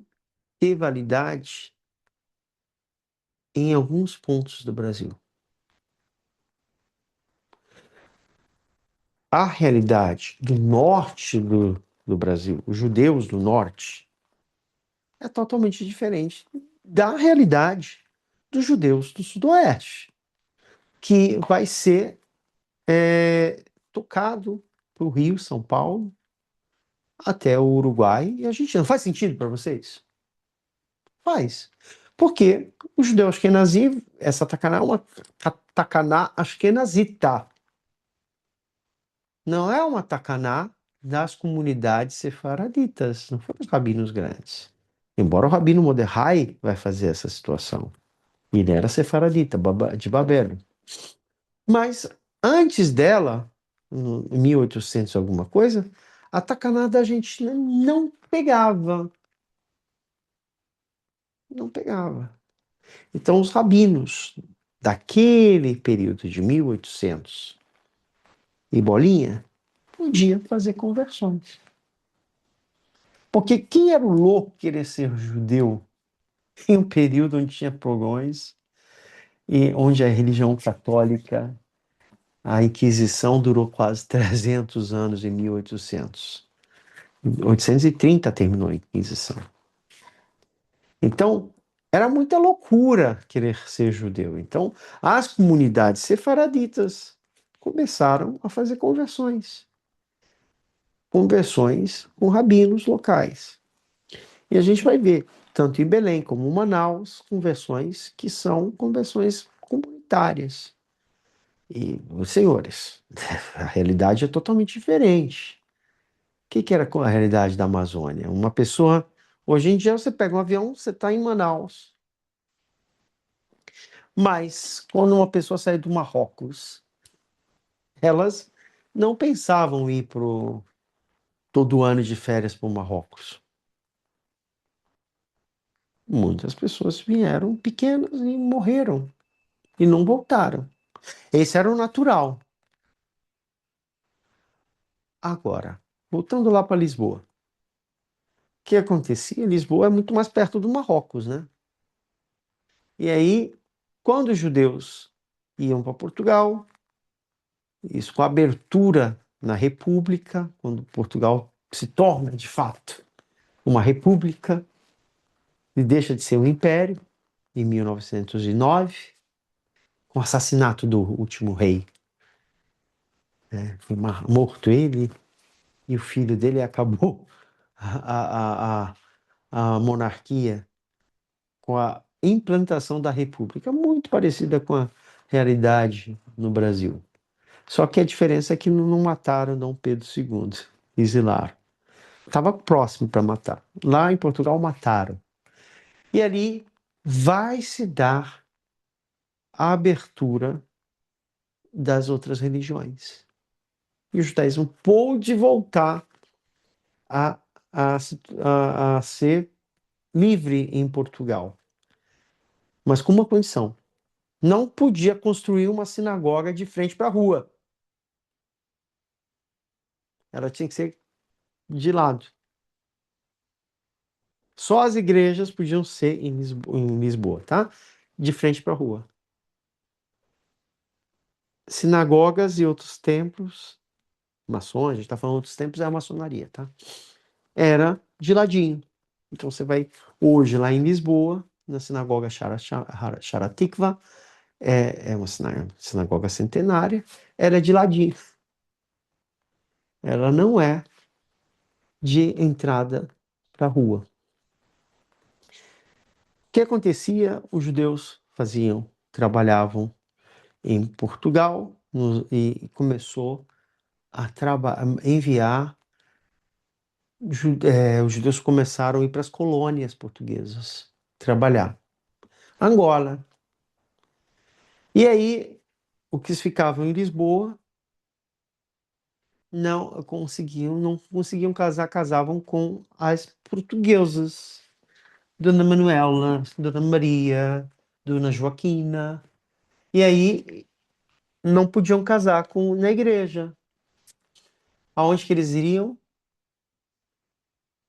ter validade em alguns pontos do Brasil. A realidade do norte do Brasil, os judeus do norte, é totalmente diferente da realidade dos judeus do Sudoeste, que vai ser tocado para o Rio, São Paulo, até o Uruguai e a Argentina. Faz sentido para vocês? Faz. Porque o judeu Ashkenazi, essa Takaná é uma Takaná Ashkenazita. Não é uma Takaná das comunidades sefaraditas, não foi dos rabinos grandes. Embora o rabino Mordecai vai fazer essa situação. Ele era sefaradita, de Babel. Mas antes dela, em 1800 alguma coisa, a tacanada da Argentina não pegava. Não pegava. Então os rabinos daquele período de 1800 e bolinha podiam fazer conversões. Porque quem era o louco querer ser judeu em um período onde tinha pogões e onde a religião católica, a Inquisição durou quase 300 anos em 1800. 830 terminou a Inquisição. Então, era muita loucura querer ser judeu. Então, as comunidades sefaraditas começaram a fazer conversões. Conversões com rabinos locais. E a gente vai ver, tanto em Belém como em Manaus, conversões que são conversões comunitárias. E, senhores, a realidade é totalmente diferente. Que era a realidade da Amazônia? Uma pessoa. Hoje em dia você pega um avião, você está em Manaus. Mas, quando uma pessoa sai do Marrocos, elas não pensavam em ir todo ano de férias para o Marrocos. Muitas pessoas vieram pequenas e morreram e não voltaram. Esse era o natural. Agora, voltando lá para Lisboa. O que acontecia? Lisboa é muito mais perto do Marrocos, né? E aí, quando os judeus iam para Portugal, isso com a abertura na República, quando Portugal se torna de fato uma república e deixa de ser um império, em 1909, com o assassinato do último rei. Foi morto ele e o filho dele acabou a monarquia com a implantação da república, muito parecida com a realidade no Brasil. Só que a diferença é que não mataram Dom Pedro II, exilaram. Estava próximo para matar. Lá em Portugal mataram. E ali vai se dar a abertura das outras religiões. E o judaísmo pôde voltar a, a ser livre em Portugal, mas com uma condição: não podia construir uma sinagoga de frente para a rua. Ela tinha que ser de lado. Só as igrejas podiam ser em Lisboa, tá? De frente para a rua. Sinagogas e outros templos, maçons, a gente está falando outros templos, é a maçonaria, tá? Era de ladinho. Então você vai hoje lá em Lisboa, na sinagoga Sharatikva, é uma sinagoga centenária, era de ladinho. Ela não é de entrada para a rua. O que acontecia? Os judeus trabalhavam em Portugal e começou a enviar. Os judeus começaram a ir para as colônias portuguesas trabalhar. Angola. E aí, os que ficavam em Lisboa não conseguiam casar, casavam com as portuguesas. Dona Manuela, Dona Maria, Dona Joaquina. E aí não podiam casar na igreja. Aonde que eles iriam?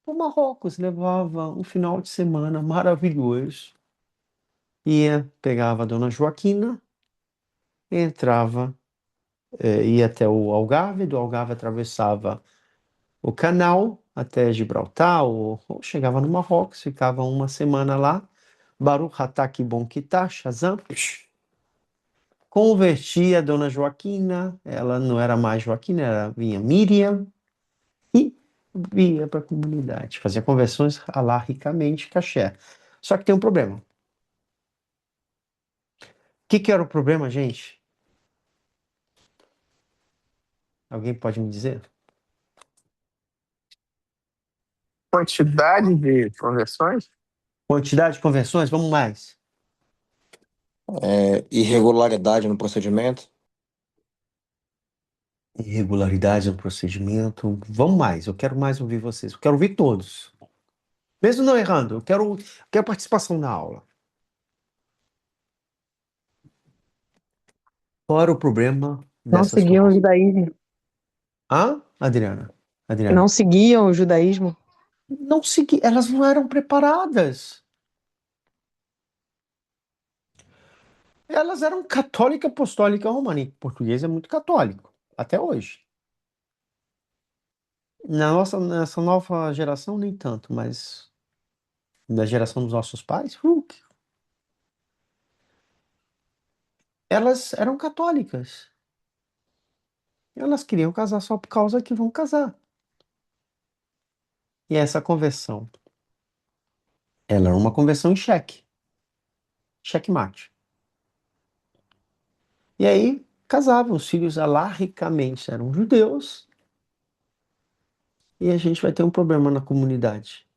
O Marrocos. Levava um final de semana maravilhoso. Pegava a Dona Joaquina, entrava, ia até o Algarve, do Algarve atravessava o canal até Gibraltar, ou chegava no Marrocos, ficava uma semana lá, Baruch Atah Bom Kitá, Shazam, convertia a Dona Joaquina, ela não era mais Joaquina, vinha Miriam, e vinha para a comunidade, fazia conversões ricamente, caché. Só que tem um problema. O que era o problema, gente? Alguém pode me dizer? Quantidade de conversões? Quantidade de conversões? Vamos mais. Irregularidade no procedimento. Irregularidade no procedimento. Vamos mais. Eu quero mais ouvir vocês. Eu quero ouvir todos. Mesmo não errando, eu quero participação na aula. Qual era o problema Não dessas seguiam o conversões? judaísmo. Ah, Adriana? Adriana? Não seguiam o judaísmo. Não segui, elas não eram preparadas. Elas eram católica, apostólica, romana. Em português é muito católico, até hoje. Nessa nova geração, nem tanto, mas da geração dos nossos pais, elas eram católicas. Elas queriam casar só por causa que vão casar. E essa conversão, ela era uma conversão em cheque. Checkmate. E aí casavam, os filhos alarricamente eram judeus, e a gente vai ter um problema na comunidade.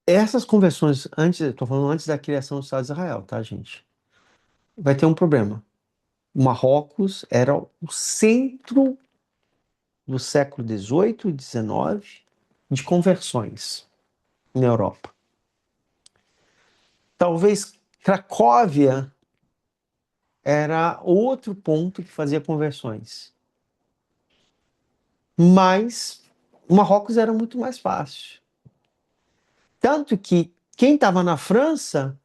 Essas conversões, estou falando antes da criação do Estado de Israel, tá, gente? Vai ter um problema. Marrocos era o centro do século XVIII e XIX de conversões na Europa. Talvez Cracóvia era outro ponto que fazia conversões. Mas o Marrocos era muito mais fácil. Tanto que quem estava na França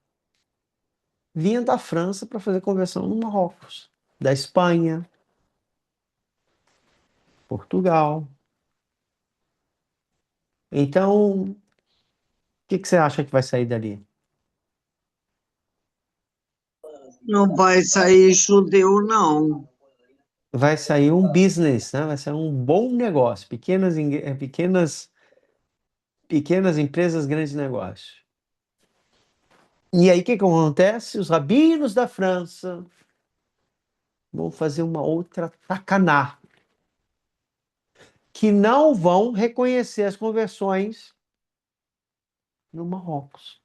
vinha da França para fazer conversão no Marrocos, da Espanha, Portugal. Então, o que você acha que vai sair dali? Não vai sair judeu, não. Vai sair um business, né? Vai sair um bom negócio. Pequenas empresas, grandes negócios. E aí, o que acontece? Os rabinos da França vão fazer uma outra tacaná, que não vão reconhecer as conversões no Marrocos.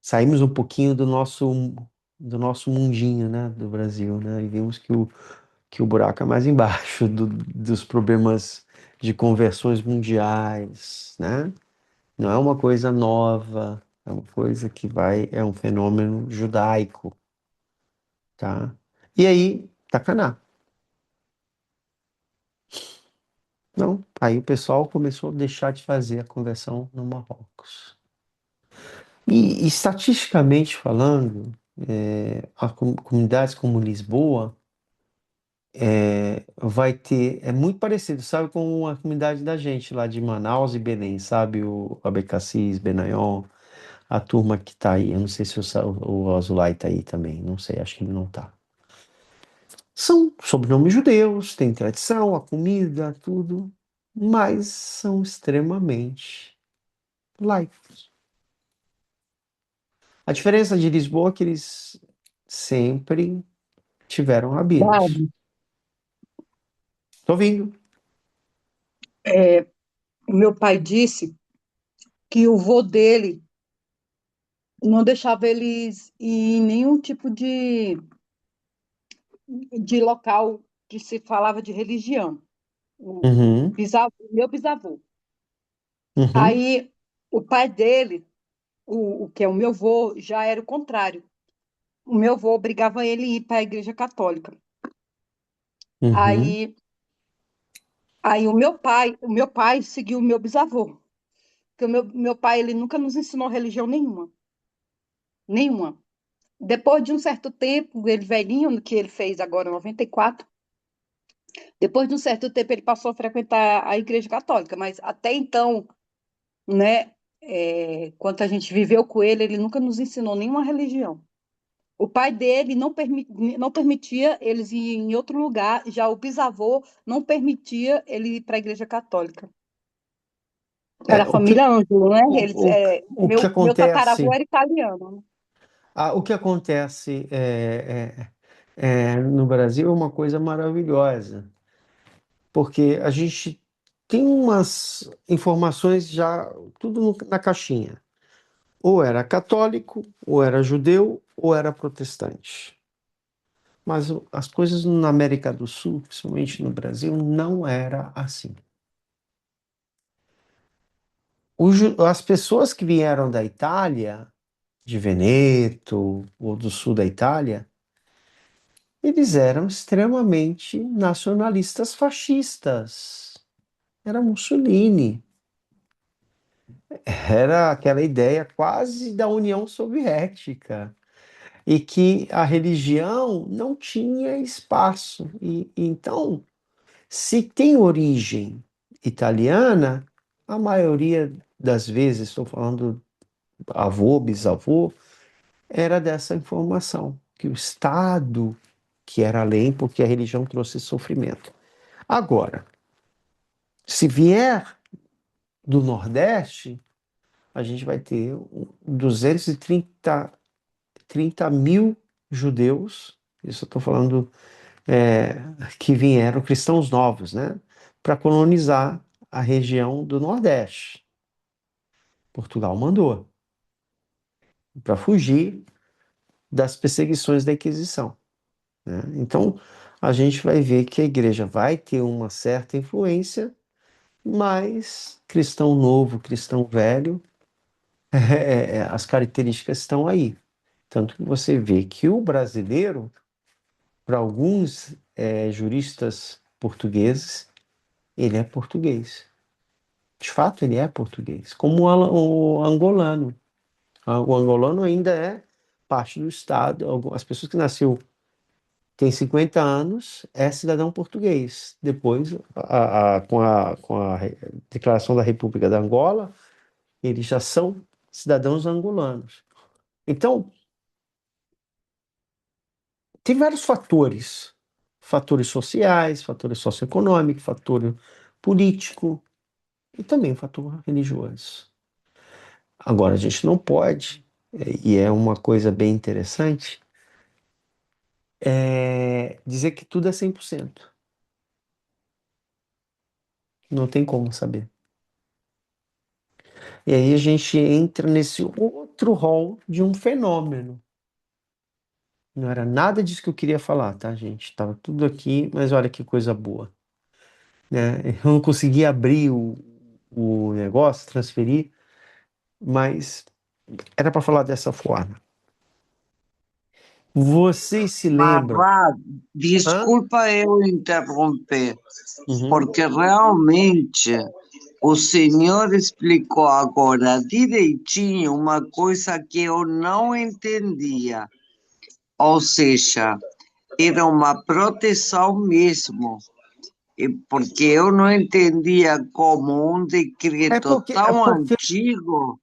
Saímos um pouquinho do nosso mundinho, né, do Brasil, né, e vimos que o buraco é mais embaixo dos problemas de conversões mundiais, né? Não é uma coisa nova, é uma coisa é um fenômeno judaico, tá? E aí, tacaná. Não, aí o pessoal começou a deixar de fazer a conversão no Marrocos. E estatisticamente falando, comunidades como Lisboa é muito parecido, sabe, com a comunidade da gente lá de Manaus e Belém, sabe, o Abecassis, Benayon, a turma que tá aí. Eu não sei se o Azulay tá aí também, não sei, acho que ele não tá. São sobrenomes judeus, tem tradição, a comida, tudo, mas são extremamente laicos. A diferença de Lisboa é que eles sempre tiveram rabinos. Dado, Tô ouvindo. o meu pai disse que o vô dele não deixava eles ir em nenhum tipo de local que se falava de religião. Uhum, Meu bisavô. uhum, Aí o pai dele, o que é o meu vô, já era o contrário. O meu vô obrigava ele a ir para a igreja católica. uhum. Aí o meu pai seguiu o meu bisavô. Porque meu pai ele nunca nos ensinou religião nenhuma, nenhuma. Depois de um certo tempo, ele velhinho, que ele fez agora 94, depois de um certo tempo ele passou a frequentar a igreja católica, mas até então, né, quando a gente viveu com ele, ele nunca nos ensinou nenhuma religião. O pai dele não permitia eles ir em outro lugar, já o bisavô não permitia ele ir para a igreja católica. Era a O que, família Ângelo, né? Eles, o, o que meu tataravô acontece, era italiano, né? o que acontece no Brasil é uma coisa maravilhosa, porque a gente tem umas informações já tudo na caixinha. Ou era católico, ou era judeu, ou era protestante. Mas as coisas na América do Sul, principalmente no Brasil, não era assim. As pessoas que vieram da Itália, de Veneto ou do sul da Itália, eles eram extremamente nacionalistas fascistas. Era Mussolini. Era aquela ideia quase da União Soviética. E que a religião não tinha espaço. E então, se tem origem italiana, a maioria das vezes, estou falando avô, bisavô, era dessa informação, que o Estado, que era além, porque a religião trouxe sofrimento. Agora, se vier do Nordeste, a gente vai ter 230 mil judeus, isso eu estou falando, que vieram, cristãos novos, né, para colonizar a região do Nordeste. Portugal mandou para fugir das perseguições da Inquisição, né? Então, a gente vai ver que a igreja vai ter uma certa influência, mas cristão novo, cristão velho, as características estão aí. Tanto que você vê que o brasileiro, para alguns juristas portugueses, ele é português. De fato, ele é português, como o angolano. O angolano ainda é parte do Estado. As pessoas que nasceu tem 50 anos é cidadão português. Depois, com a declaração da República da Angola, eles já são cidadãos angolanos. Então, tem vários fatores. Fatores sociais, fatores socioeconômicos, fator político e também fator religioso. Agora, a gente não pode, e é uma coisa bem interessante, dizer que tudo é 100%. Não tem como saber. E aí a gente entra nesse outro rol de um fenômeno. Não era nada disso que eu queria falar, tá, gente? Tava tudo aqui, mas olha que coisa boa, né? Eu não consegui abrir o negócio, transferir, mas era para falar dessa forma. Vocês se lembram? Vá, Hã? desculpa eu interromper, Uhum. porque realmente o senhor explicou agora direitinho uma coisa que eu não entendia. Ou seja, era uma proteção mesmo, porque eu não entendia como um É decreto porque, é tão porque, antigo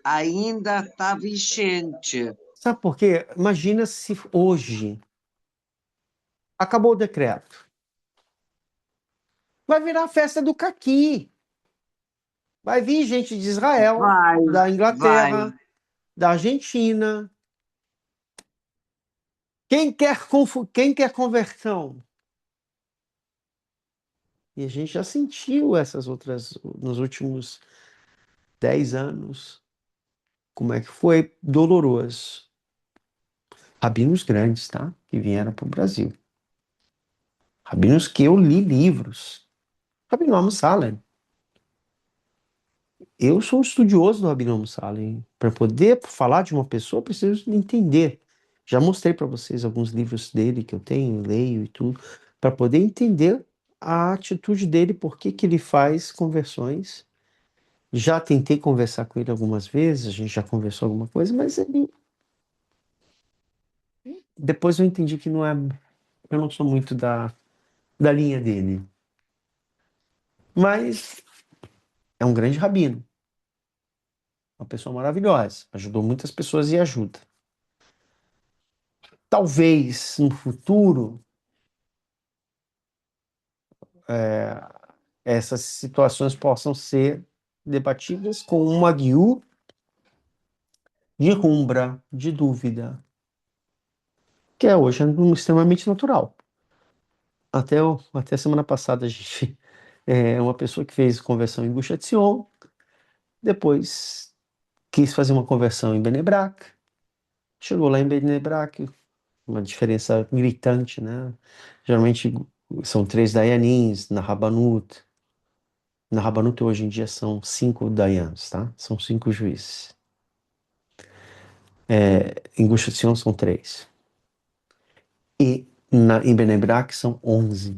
ainda está vigente. sabe por quê? Imagina se hoje acabou o decreto. Vai virar a festa do caqui. Vai vir gente de Israel, Vai, da vai. Inglaterra, da Argentina. Quem quer conversão? E a gente já sentiu essas outras nos últimos 10 anos. Como é que foi doloroso. Rabinos grandes, tá? Que vieram para o Brasil. Rabinos que eu li livros. Rabino Amos Salem. Eu sou um estudioso do Rabino Amos Salem. Para poder falar de uma pessoa, eu preciso entender. Já mostrei para vocês alguns livros dele que eu tenho, leio e tudo, para poder entender a atitude dele, por que que ele faz conversões. Já tentei conversar com ele algumas vezes, a gente já conversou alguma coisa, mas ele. Depois eu entendi que não é. Eu não sou muito da linha dele. Mas é um grande rabino. Uma pessoa maravilhosa. Ajudou muitas pessoas e ajuda. Talvez no futuro essas situações possam ser debatidas com uma guiú de rumbra, de dúvida, que é hoje extremamente natural. Até semana passada a gente uma pessoa que fez conversão em Gush Etzion, depois quis fazer uma conversão em Bnei Brak, chegou lá em Bnei Brak, uma diferença gritante, né? Geralmente são 3 dayanins na Rabanut. Na Rabanut hoje em dia são 5 dayans, tá? São 5 juízes. Em Gush Etzion são 3. E em Bnei Brak são 11.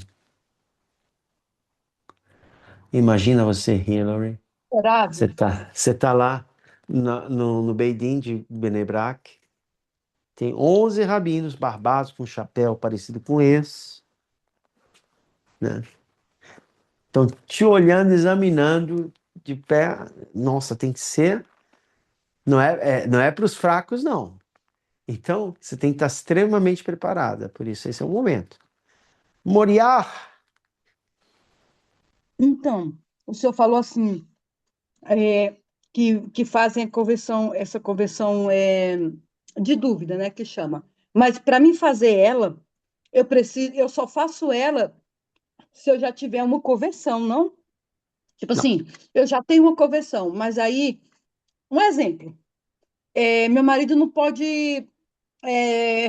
Imagina você, Hillary, Grave. você tá lá no Beit Din de Bnei Brak, tem 11 rabinos barbados com chapéu parecido com esse, né? Estão te olhando, examinando de pé. Nossa, tem que ser. Não é para os fracos, não. Então, você tem que estar extremamente preparada. Por isso, esse é o momento. Moriá, Então, o senhor falou assim, é, que fazem a conversão, essa conversão de dúvida, né, que chama. Mas para mim fazer ela, eu só faço ela se eu já tiver uma conversão, não? Tipo Não. assim, eu já tenho uma conversão, mas aí, um exemplo, meu marido não pode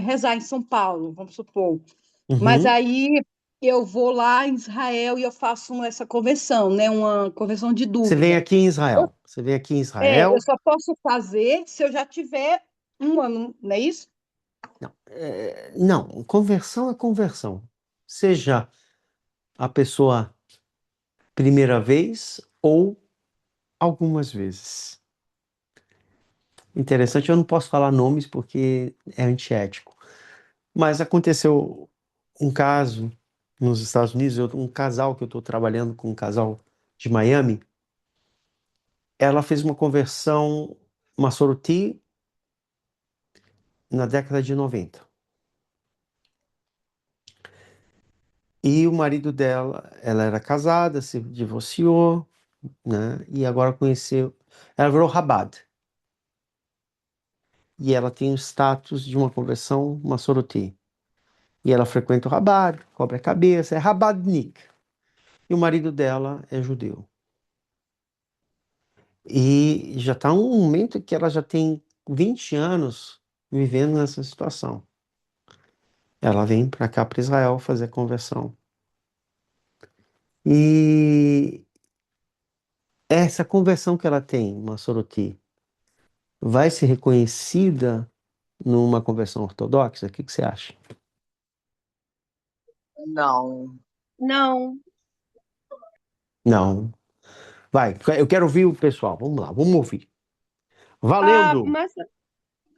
rezar em São Paulo, vamos supor. Mas Uhum. aí eu vou lá em Israel e eu faço essa conversão, né? Uma conversão de Você vem dúvida. aqui em Israel. Você vem aqui em Eu Israel. só posso fazer se eu já tiver um ano, não é isso? Não, não, conversão é conversão. Seja a pessoa primeira vez ou algumas vezes. Interessante, eu não posso falar nomes porque é antiético. Mas aconteceu um caso nos Estados Unidos, um casal que eu estou trabalhando com um casal de Miami, ela fez uma conversão Massoroti na década de 90. E o marido dela, ela era casada, se divorciou, né? E agora conheceu, ela virou Rabad. E ela tem o status de uma conversão Massoroti. E ela frequenta o Rabad, cobre a cabeça, é Rabadnik. E o marido dela é judeu. E já está um momento que ela já tem 20 anos vivendo nessa situação. Ela vem para cá, para Israel, fazer a conversão. E essa conversão que ela tem, uma Soroti, vai ser reconhecida numa conversão ortodoxa? O que que você acha? Não. Não. Não. Vai, eu quero ouvir o pessoal. Vamos lá, vamos ouvir. A, Valendo! massa,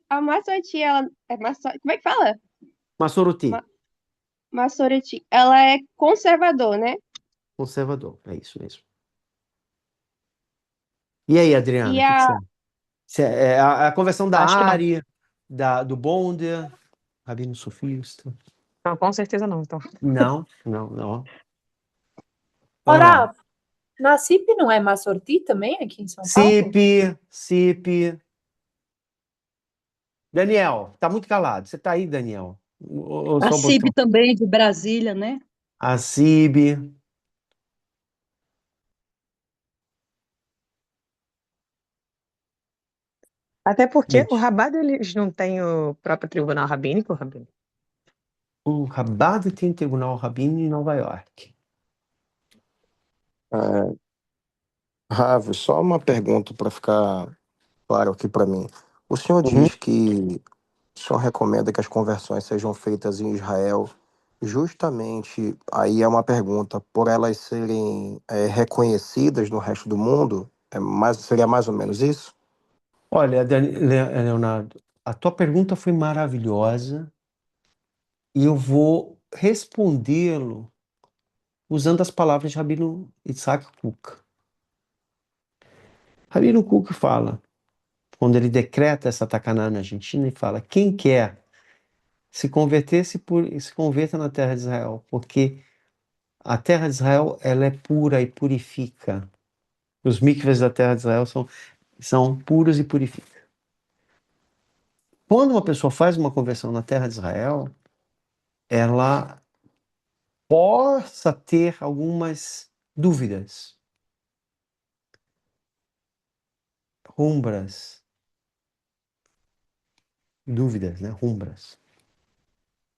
a Massoreti, ela é como é que fala? Uma Soroti, Ma, Massoreti, ela é conservador, né? conservador. É isso mesmo. E aí, Adriana, E o que que a, você acha? É a conversão da Acho que não. Ari, do Bonder, Rabino Sofista. Não, com certeza não, então. Não, não, não. Vamos lá. Ora, na CIP não é Massorti também, aqui em São Paulo? CIP. Daniel, tá muito calado. Você tá aí, Daniel? Ou A só o CIB botão? também, de Brasília, né? A CIB. Até porque o Gente, Rabat, eles não têm o próprio tribunal rabínico, Rabino. o Rabat tem tribunal rabino em Nova York. É, Ravi, só uma pergunta para ficar claro aqui para mim. O senhor Uhum. diz que o senhor recomenda que as conversões sejam feitas em Israel, justamente, aí é uma pergunta, por elas serem reconhecidas no resto do mundo? Seria mais ou menos isso? Olha, Leonardo, a tua pergunta foi maravilhosa e eu vou respondê-lo usando as palavras de Rabino Isaac Kook. Rabino Kook fala, quando ele decreta essa tacaná na Argentina, ele fala: quem quer se converta na terra de Israel, porque a terra de Israel ela é pura e purifica. Os mikvês da terra de Israel são puros e purificam. Quando uma pessoa faz uma conversão na terra de Israel, ela possa ter algumas dúvidas, rumbras, dúvidas, né? Rumbras.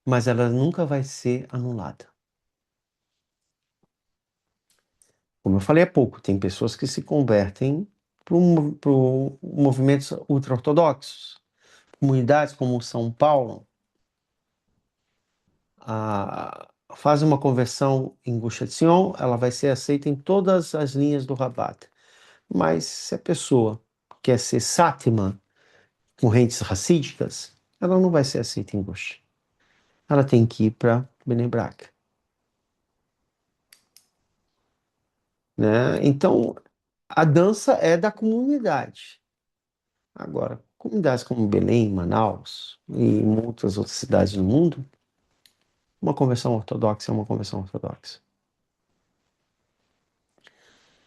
Mas ela nunca vai ser anulada. Como eu falei há pouco, tem pessoas que se convertem para movimentos ultra-ortodoxos. Comunidades como São Paulo fazem uma conversão em Gush Etzion, ela vai ser aceita em todas as linhas do Rabat. Mas se a pessoa quer ser sátima, correntes racídicas, ela não vai ser aceita em Gush. Ela tem que ir para Bnei Brak, né? Então, a dança é da comunidade. Agora, comunidades como Belém, Manaus e muitas outras cidades do mundo, uma conversão ortodoxa é uma conversão ortodoxa.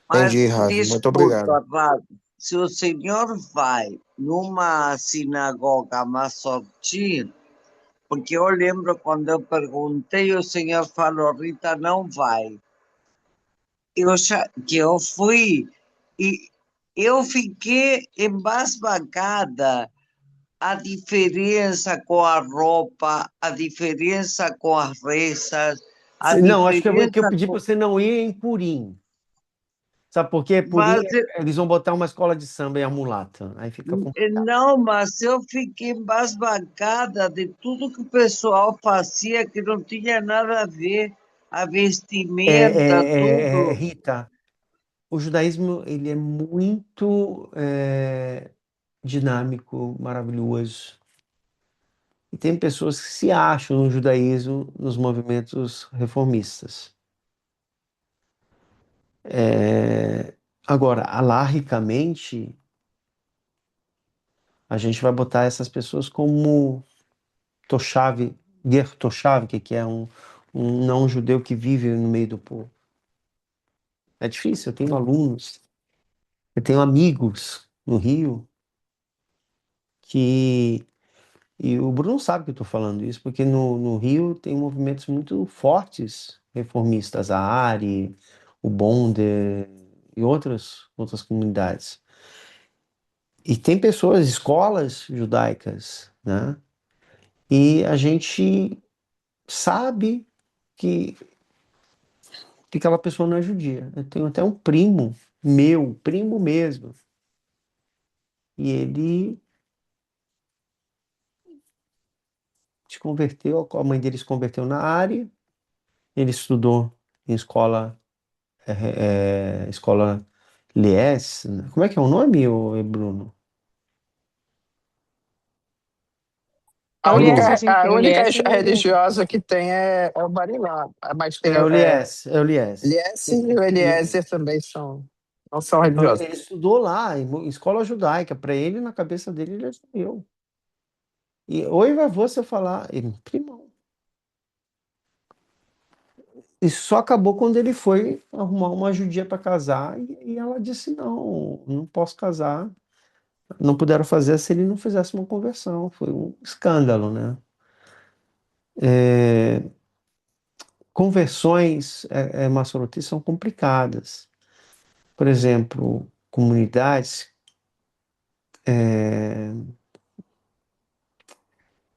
Entendi, Mas Ravi. Muito obrigado. desculpa, Rabi, se o senhor vai numa sinagoga massorti, porque eu lembro quando eu perguntei, o senhor falou, Rita, não vai. que eu fui e eu fiquei embasbacada a diferença com a roupa, a diferença com as rezas, a Não, acho que eu diferença pedi com... para você não ir em Purim. Sabe por quê? Purim, Mas eles vão botar uma escola de samba em a mulata. Aí fica complicado. não, mas eu fiquei embasbacada de tudo que o pessoal fazia que não tinha nada a ver, a vestimenta, tudo. Rita, o judaísmo ele é muito dinâmico, maravilhoso. E tem pessoas que se acham no judaísmo nos movimentos reformistas. Agora, alarricamente, a gente vai botar essas pessoas como Toshav, Ger Toshav, que é um não judeu que vive no meio do povo. É difícil, eu tenho alunos, eu tenho amigos no Rio que. E o Bruno sabe que eu estou falando isso, porque no Rio tem movimentos muito fortes reformistas, a ARI, o Bonder e outras comunidades. E tem pessoas, escolas judaicas, né? E a gente sabe que aquela pessoa não é judia. Eu tenho até um primo meu, primo mesmo, e ele se converteu, a mãe dele se converteu na área, ele estudou em escola Lies, né? Como é que é o nome, Bruno? É o Lies, Bruno. sim, A tem o única Lies e o... religiosa que tem é o Barilá, mas tem É o Lies, é o Lies. Eliécer e o Eliezer também não são Então, religiosos. ele estudou lá, em escola judaica. Para ele, na cabeça dele, ele é judeu. E oi, vai você falar, ele, primão. E só acabou quando ele foi arrumar uma judia para casar e ela disse: não, não posso casar. Não puderam fazer se ele não fizesse uma conversão. Foi um escândalo, né? Conversões maçorotis são complicadas. Por exemplo, comunidades.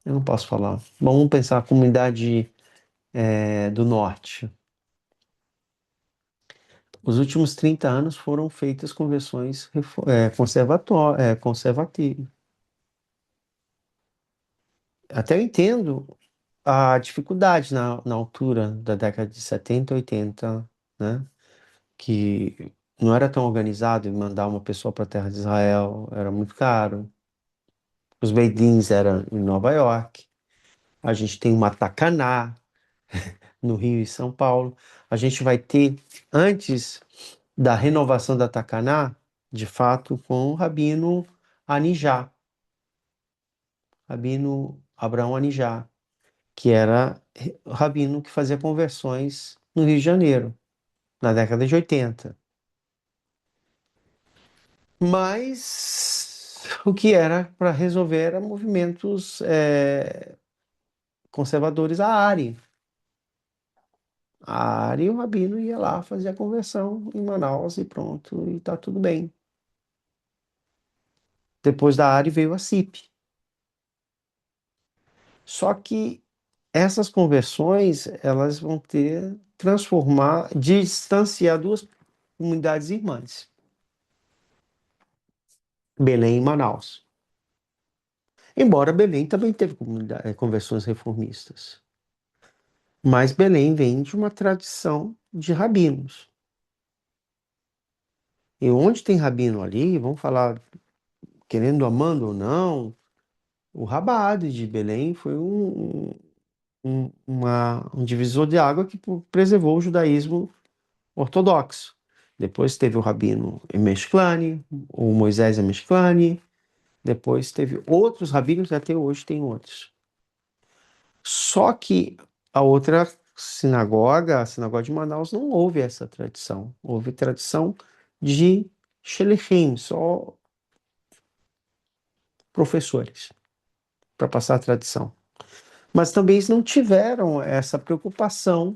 Eu não posso falar. Vamos pensar a comunidade do norte. Os últimos 30 anos foram feitas conversões conservativas. Até eu entendo a dificuldade na altura da década de 70, 80, né? Que não era tão organizado e mandar uma pessoa para a terra de Israel era muito caro. Os Beidins eram em Nova York. A gente tem uma Tacaná no Rio e São Paulo. A gente vai ter, antes da renovação da Tacaná, de fato, com o Rabino Anijá, Rabino Abraão Anijá, que era o rabino que fazia conversões no Rio de Janeiro, na década de 80. Mas o que era para resolver era movimentos conservadores à área. A área e o rabino ia lá fazer a conversão em Manaus e pronto, e tá tudo bem. Depois da área veio a CIP. Só que essas conversões, elas vão distanciar duas comunidades irmãs, Belém e Manaus. Embora Belém também teve conversões reformistas. Mas Belém vem de uma tradição de rabinos. E onde tem rabino ali, vamos falar, querendo, amando ou não, o Rabado de Belém foi um divisor de água que preservou o judaísmo ortodoxo. Depois teve o rabino Emeshklani, o Moisés Emeshklani, depois teve outros rabinos, e até hoje tem outros. Só que a outra a sinagoga de Manaus, não houve essa tradição. Houve tradição de shelichim, só professores, para passar a tradição. Mas também eles não tiveram essa preocupação.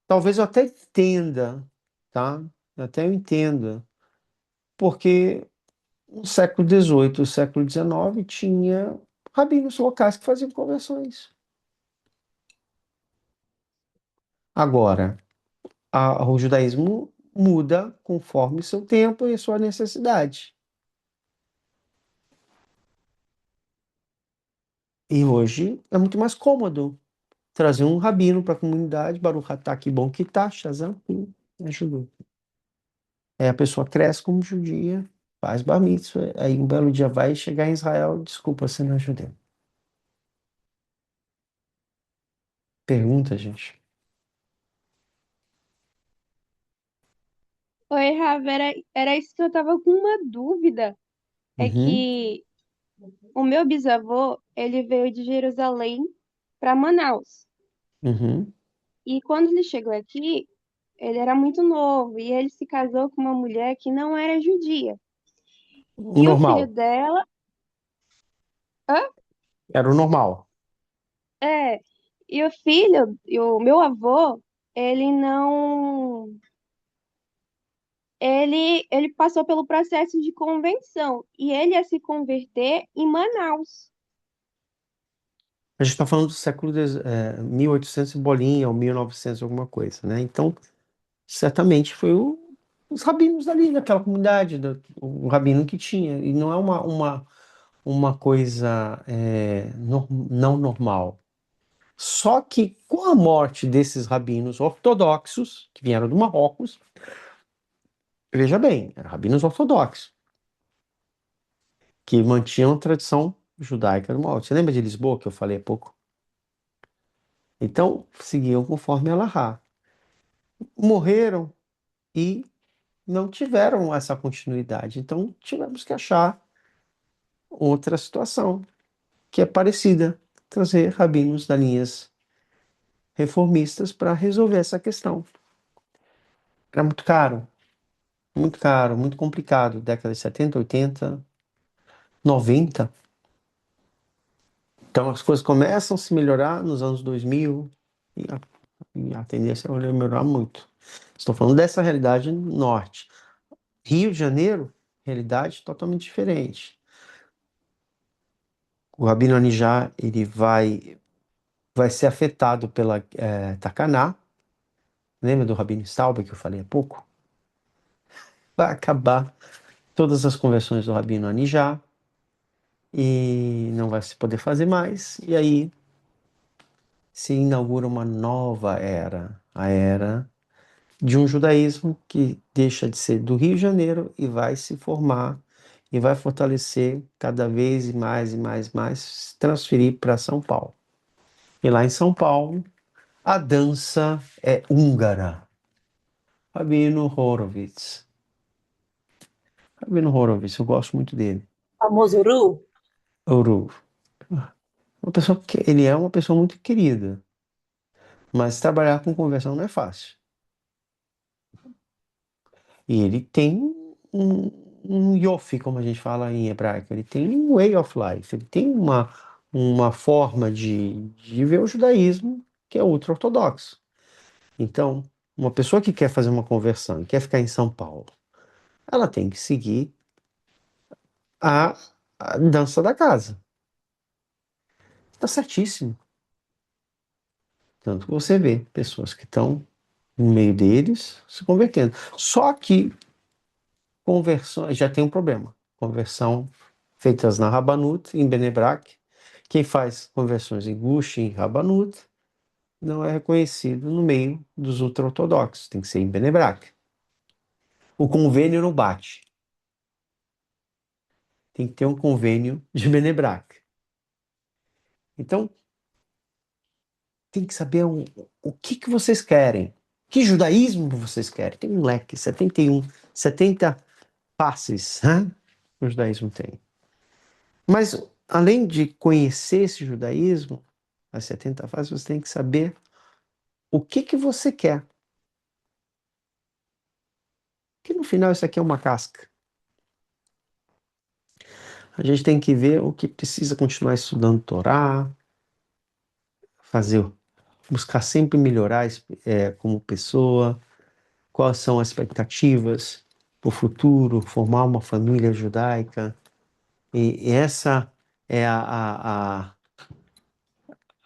Talvez eu até entenda tá? Até eu entendo, porque no século XVIII e século XIX tinha rabinos locais que faziam conversões. Agora, o judaísmo muda conforme seu tempo e sua necessidade. E hoje é muito mais cômodo trazer um rabino para a comunidade, Baruch atah, que bom que tá, Shazam, me ajudou. Aí a pessoa cresce como judia, faz bar mitzvah, aí um belo dia vai chegar em Israel, desculpa, você não é judeu. Pergunta, gente. Oi, Rafa, era isso que eu tava com uma dúvida. É Uhum, que o meu bisavô, ele veio de Jerusalém para Manaus. uhum. E quando ele chegou aqui, ele era muito novo e ele se casou com uma mulher que não era judia. O E o filho normal, dela, hã? era o normal. É, e o filho, e o meu avô, ele não, ele passou pelo processo de convenção e ele ia se converter em Manaus. A gente está falando do século 1800 e bolinha, ou 1900 alguma coisa, né? Então, certamente foi os rabinos ali daquela comunidade, o rabino que tinha. E não é uma coisa não normal. Só que com a morte desses rabinos ortodoxos, que vieram do Marrocos, veja bem, eram rabinos ortodoxos, que mantinham a tradição judaica do Marrocos. Você lembra de Lisboa, que eu falei há pouco? Então, seguiam conforme Allahá. Morreram e não tiveram essa continuidade. Então, tivemos que achar outra situação que é parecida, trazer rabinos da linhas reformistas para resolver essa questão. Era muito caro, muito complicado, década de 70, 80, 90. Então as coisas começam a se melhorar nos anos 2000 e a tendência é melhorar muito. Estou falando dessa realidade norte. Rio de Janeiro, realidade totalmente diferente. O Rabino Anijá, ele vai ser afetado pela Takaná. Lembra do Rabino Stauber que eu falei há pouco? Vai acabar todas as conversões do Rabino Anijá e não vai se poder fazer mais. E aí se inaugura uma nova era, a era de um judaísmo que deixa de ser do Rio de Janeiro e vai se formar e vai fortalecer cada vez mais e mais, mais, transferir para São Paulo. E lá em São Paulo, a dança é húngara. Rabino Horowitz. Rabino Horowitz, eu gosto muito dele. Famoso Uru? Ouro. Uma pessoa que ele é uma pessoa muito querida, mas trabalhar com conversão não é fácil. E ele tem um yofi, como a gente fala em hebraico, ele tem um way of life, ele tem uma forma de ver o judaísmo que é ultra-ortodoxo. Então, uma pessoa que quer fazer uma conversão e quer ficar em São Paulo, ela tem que seguir a, a dança da casa. Está certíssimo. Tanto que você vê pessoas que estão no meio deles se convertendo. Só que conversão já tem um problema. Conversão feitas na Rabanut, em Benebrak. Quem faz conversões em Gush, em Rabanut, não é reconhecido no meio dos ultra-ortodoxos. Tem que ser em Benebrak. O convênio não bate. Tem que ter um convênio de Benebrak. Então, tem que saber o que vocês querem. Que judaísmo vocês querem? Tem um leque, 71, 70 passes, né? O judaísmo tem. Mas, além de conhecer esse judaísmo, as 70 fases, você tem que saber o que você quer. Que no final isso aqui é uma casca. A gente tem que ver o que precisa continuar estudando Torá, fazer, buscar sempre melhorar como pessoa, quais são as expectativas para o futuro, formar uma família judaica. E essa é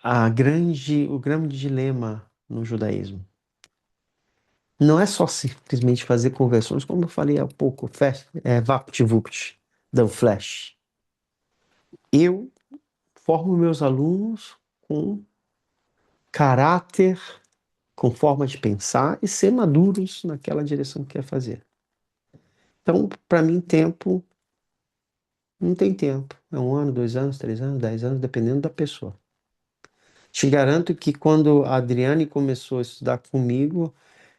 o grande dilema no judaísmo. Não é só simplesmente fazer conversões, como eu falei há pouco, VaptVupt, do Flash. Eu formo meus alunos com caráter, com forma de pensar e ser maduros naquela direção que quer fazer. Então, para mim, tempo não tem tempo. É 1 ano, 2 anos, 3 anos, 10 anos, dependendo da pessoa. Te garanto que quando a Adriane começou a estudar comigo,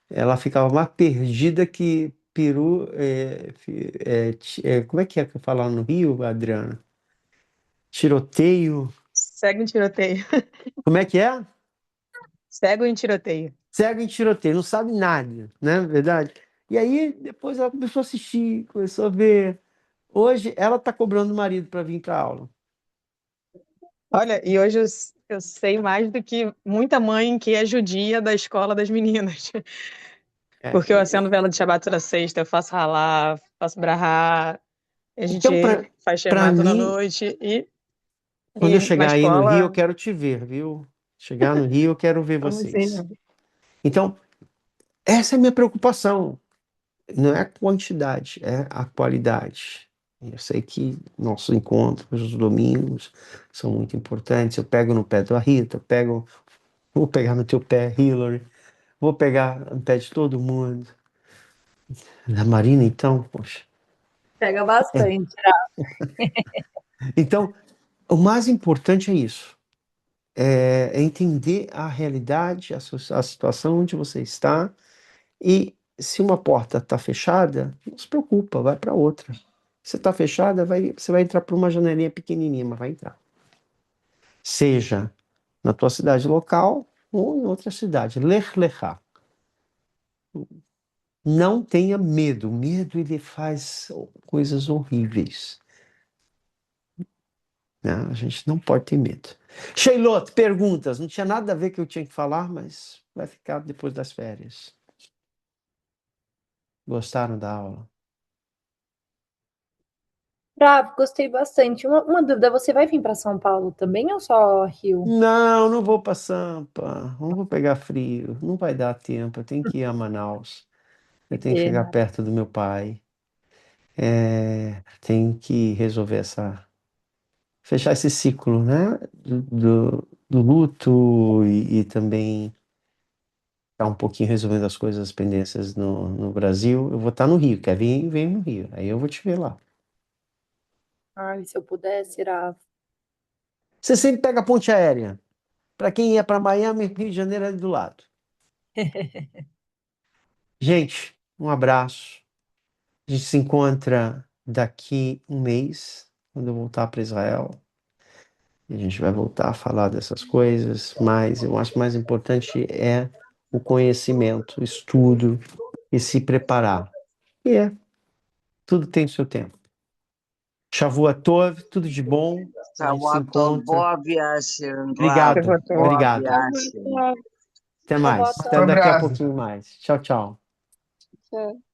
ela ficava mais perdida que peru. Como é que falar no Rio, Adriana? Tiroteio. Segue em tiroteio. Como é que é? Cego em tiroteio. Cego em tiroteio, não sabe nada, né? Verdade? E aí, depois ela começou a assistir, começou a ver. Hoje, ela tá cobrando o marido para vir para aula. Olha, e hoje eu sei mais do que muita mãe que é judia da escola das meninas. Porque eu acendo vela de Shabbat toda sexta, eu faço ralá, faço brahá, a gente Então, faz para Shema toda mim, noite quando eu e na chegar aí no Rio, eu escola, quero te ver, viu? Chegar no Rio, eu quero ver vamos sim, vocês. Então, essa é a minha preocupação. Não é a quantidade, é a qualidade. Eu sei que nossos encontros, os domingos, são muito importantes. Eu pego no pé da Rita, vou pegar no teu pé, Hillary, vou pegar no pé de todo mundo. Da Marina, então, poxa. Pega bastante. Então, o mais importante é isso. É entender a realidade, a situação onde você está. E se uma porta está fechada, não se preocupa, vai para outra. Se está fechada, você vai entrar por uma janelinha pequenininha, mas vai entrar. Seja na tua cidade local ou em outra cidade. Lech Lechá. Não tenha medo. O medo, ele faz coisas horríveis. Né? A gente não pode ter medo. Sheilot, perguntas. Não tinha nada a ver com o que eu tinha que falar, mas vai ficar depois das férias. Gostaram da aula? Bravo, gostei bastante. Uma dúvida, você vai vir para São Paulo também ou só Rio? Não, não vou para Sampa. Não vou pegar frio. Não vai dar tempo. Eu tenho que ir a Manaus. Eu Que tenho que chegar pena. perto do meu pai. Tenho que resolver fechar esse ciclo, né? Do luto e também estar um pouquinho resolvendo as coisas, as pendências no Brasil. Eu vou estar no Rio. Quer vir? Vem no Rio. Aí eu vou te ver lá. Ai, se eu pudesse, era. Você sempre pega a ponte aérea. Para quem ia para Miami, Rio de Janeiro é ali do lado. Gente, um abraço. A gente se encontra daqui um mês, quando eu voltar para Israel. E a gente vai voltar a falar dessas coisas, mas eu acho que o mais importante é o conhecimento, o estudo e se preparar. Tudo tem o seu tempo. Shavua Tov, tudo de bom. A gente se Shavuot, encontra. boa viagem, Rav. Obrigado, Boa obrigado. viagem. Até mais. Até Um daqui a abraço. pouquinho mais. Tchau, tchau. Tchau.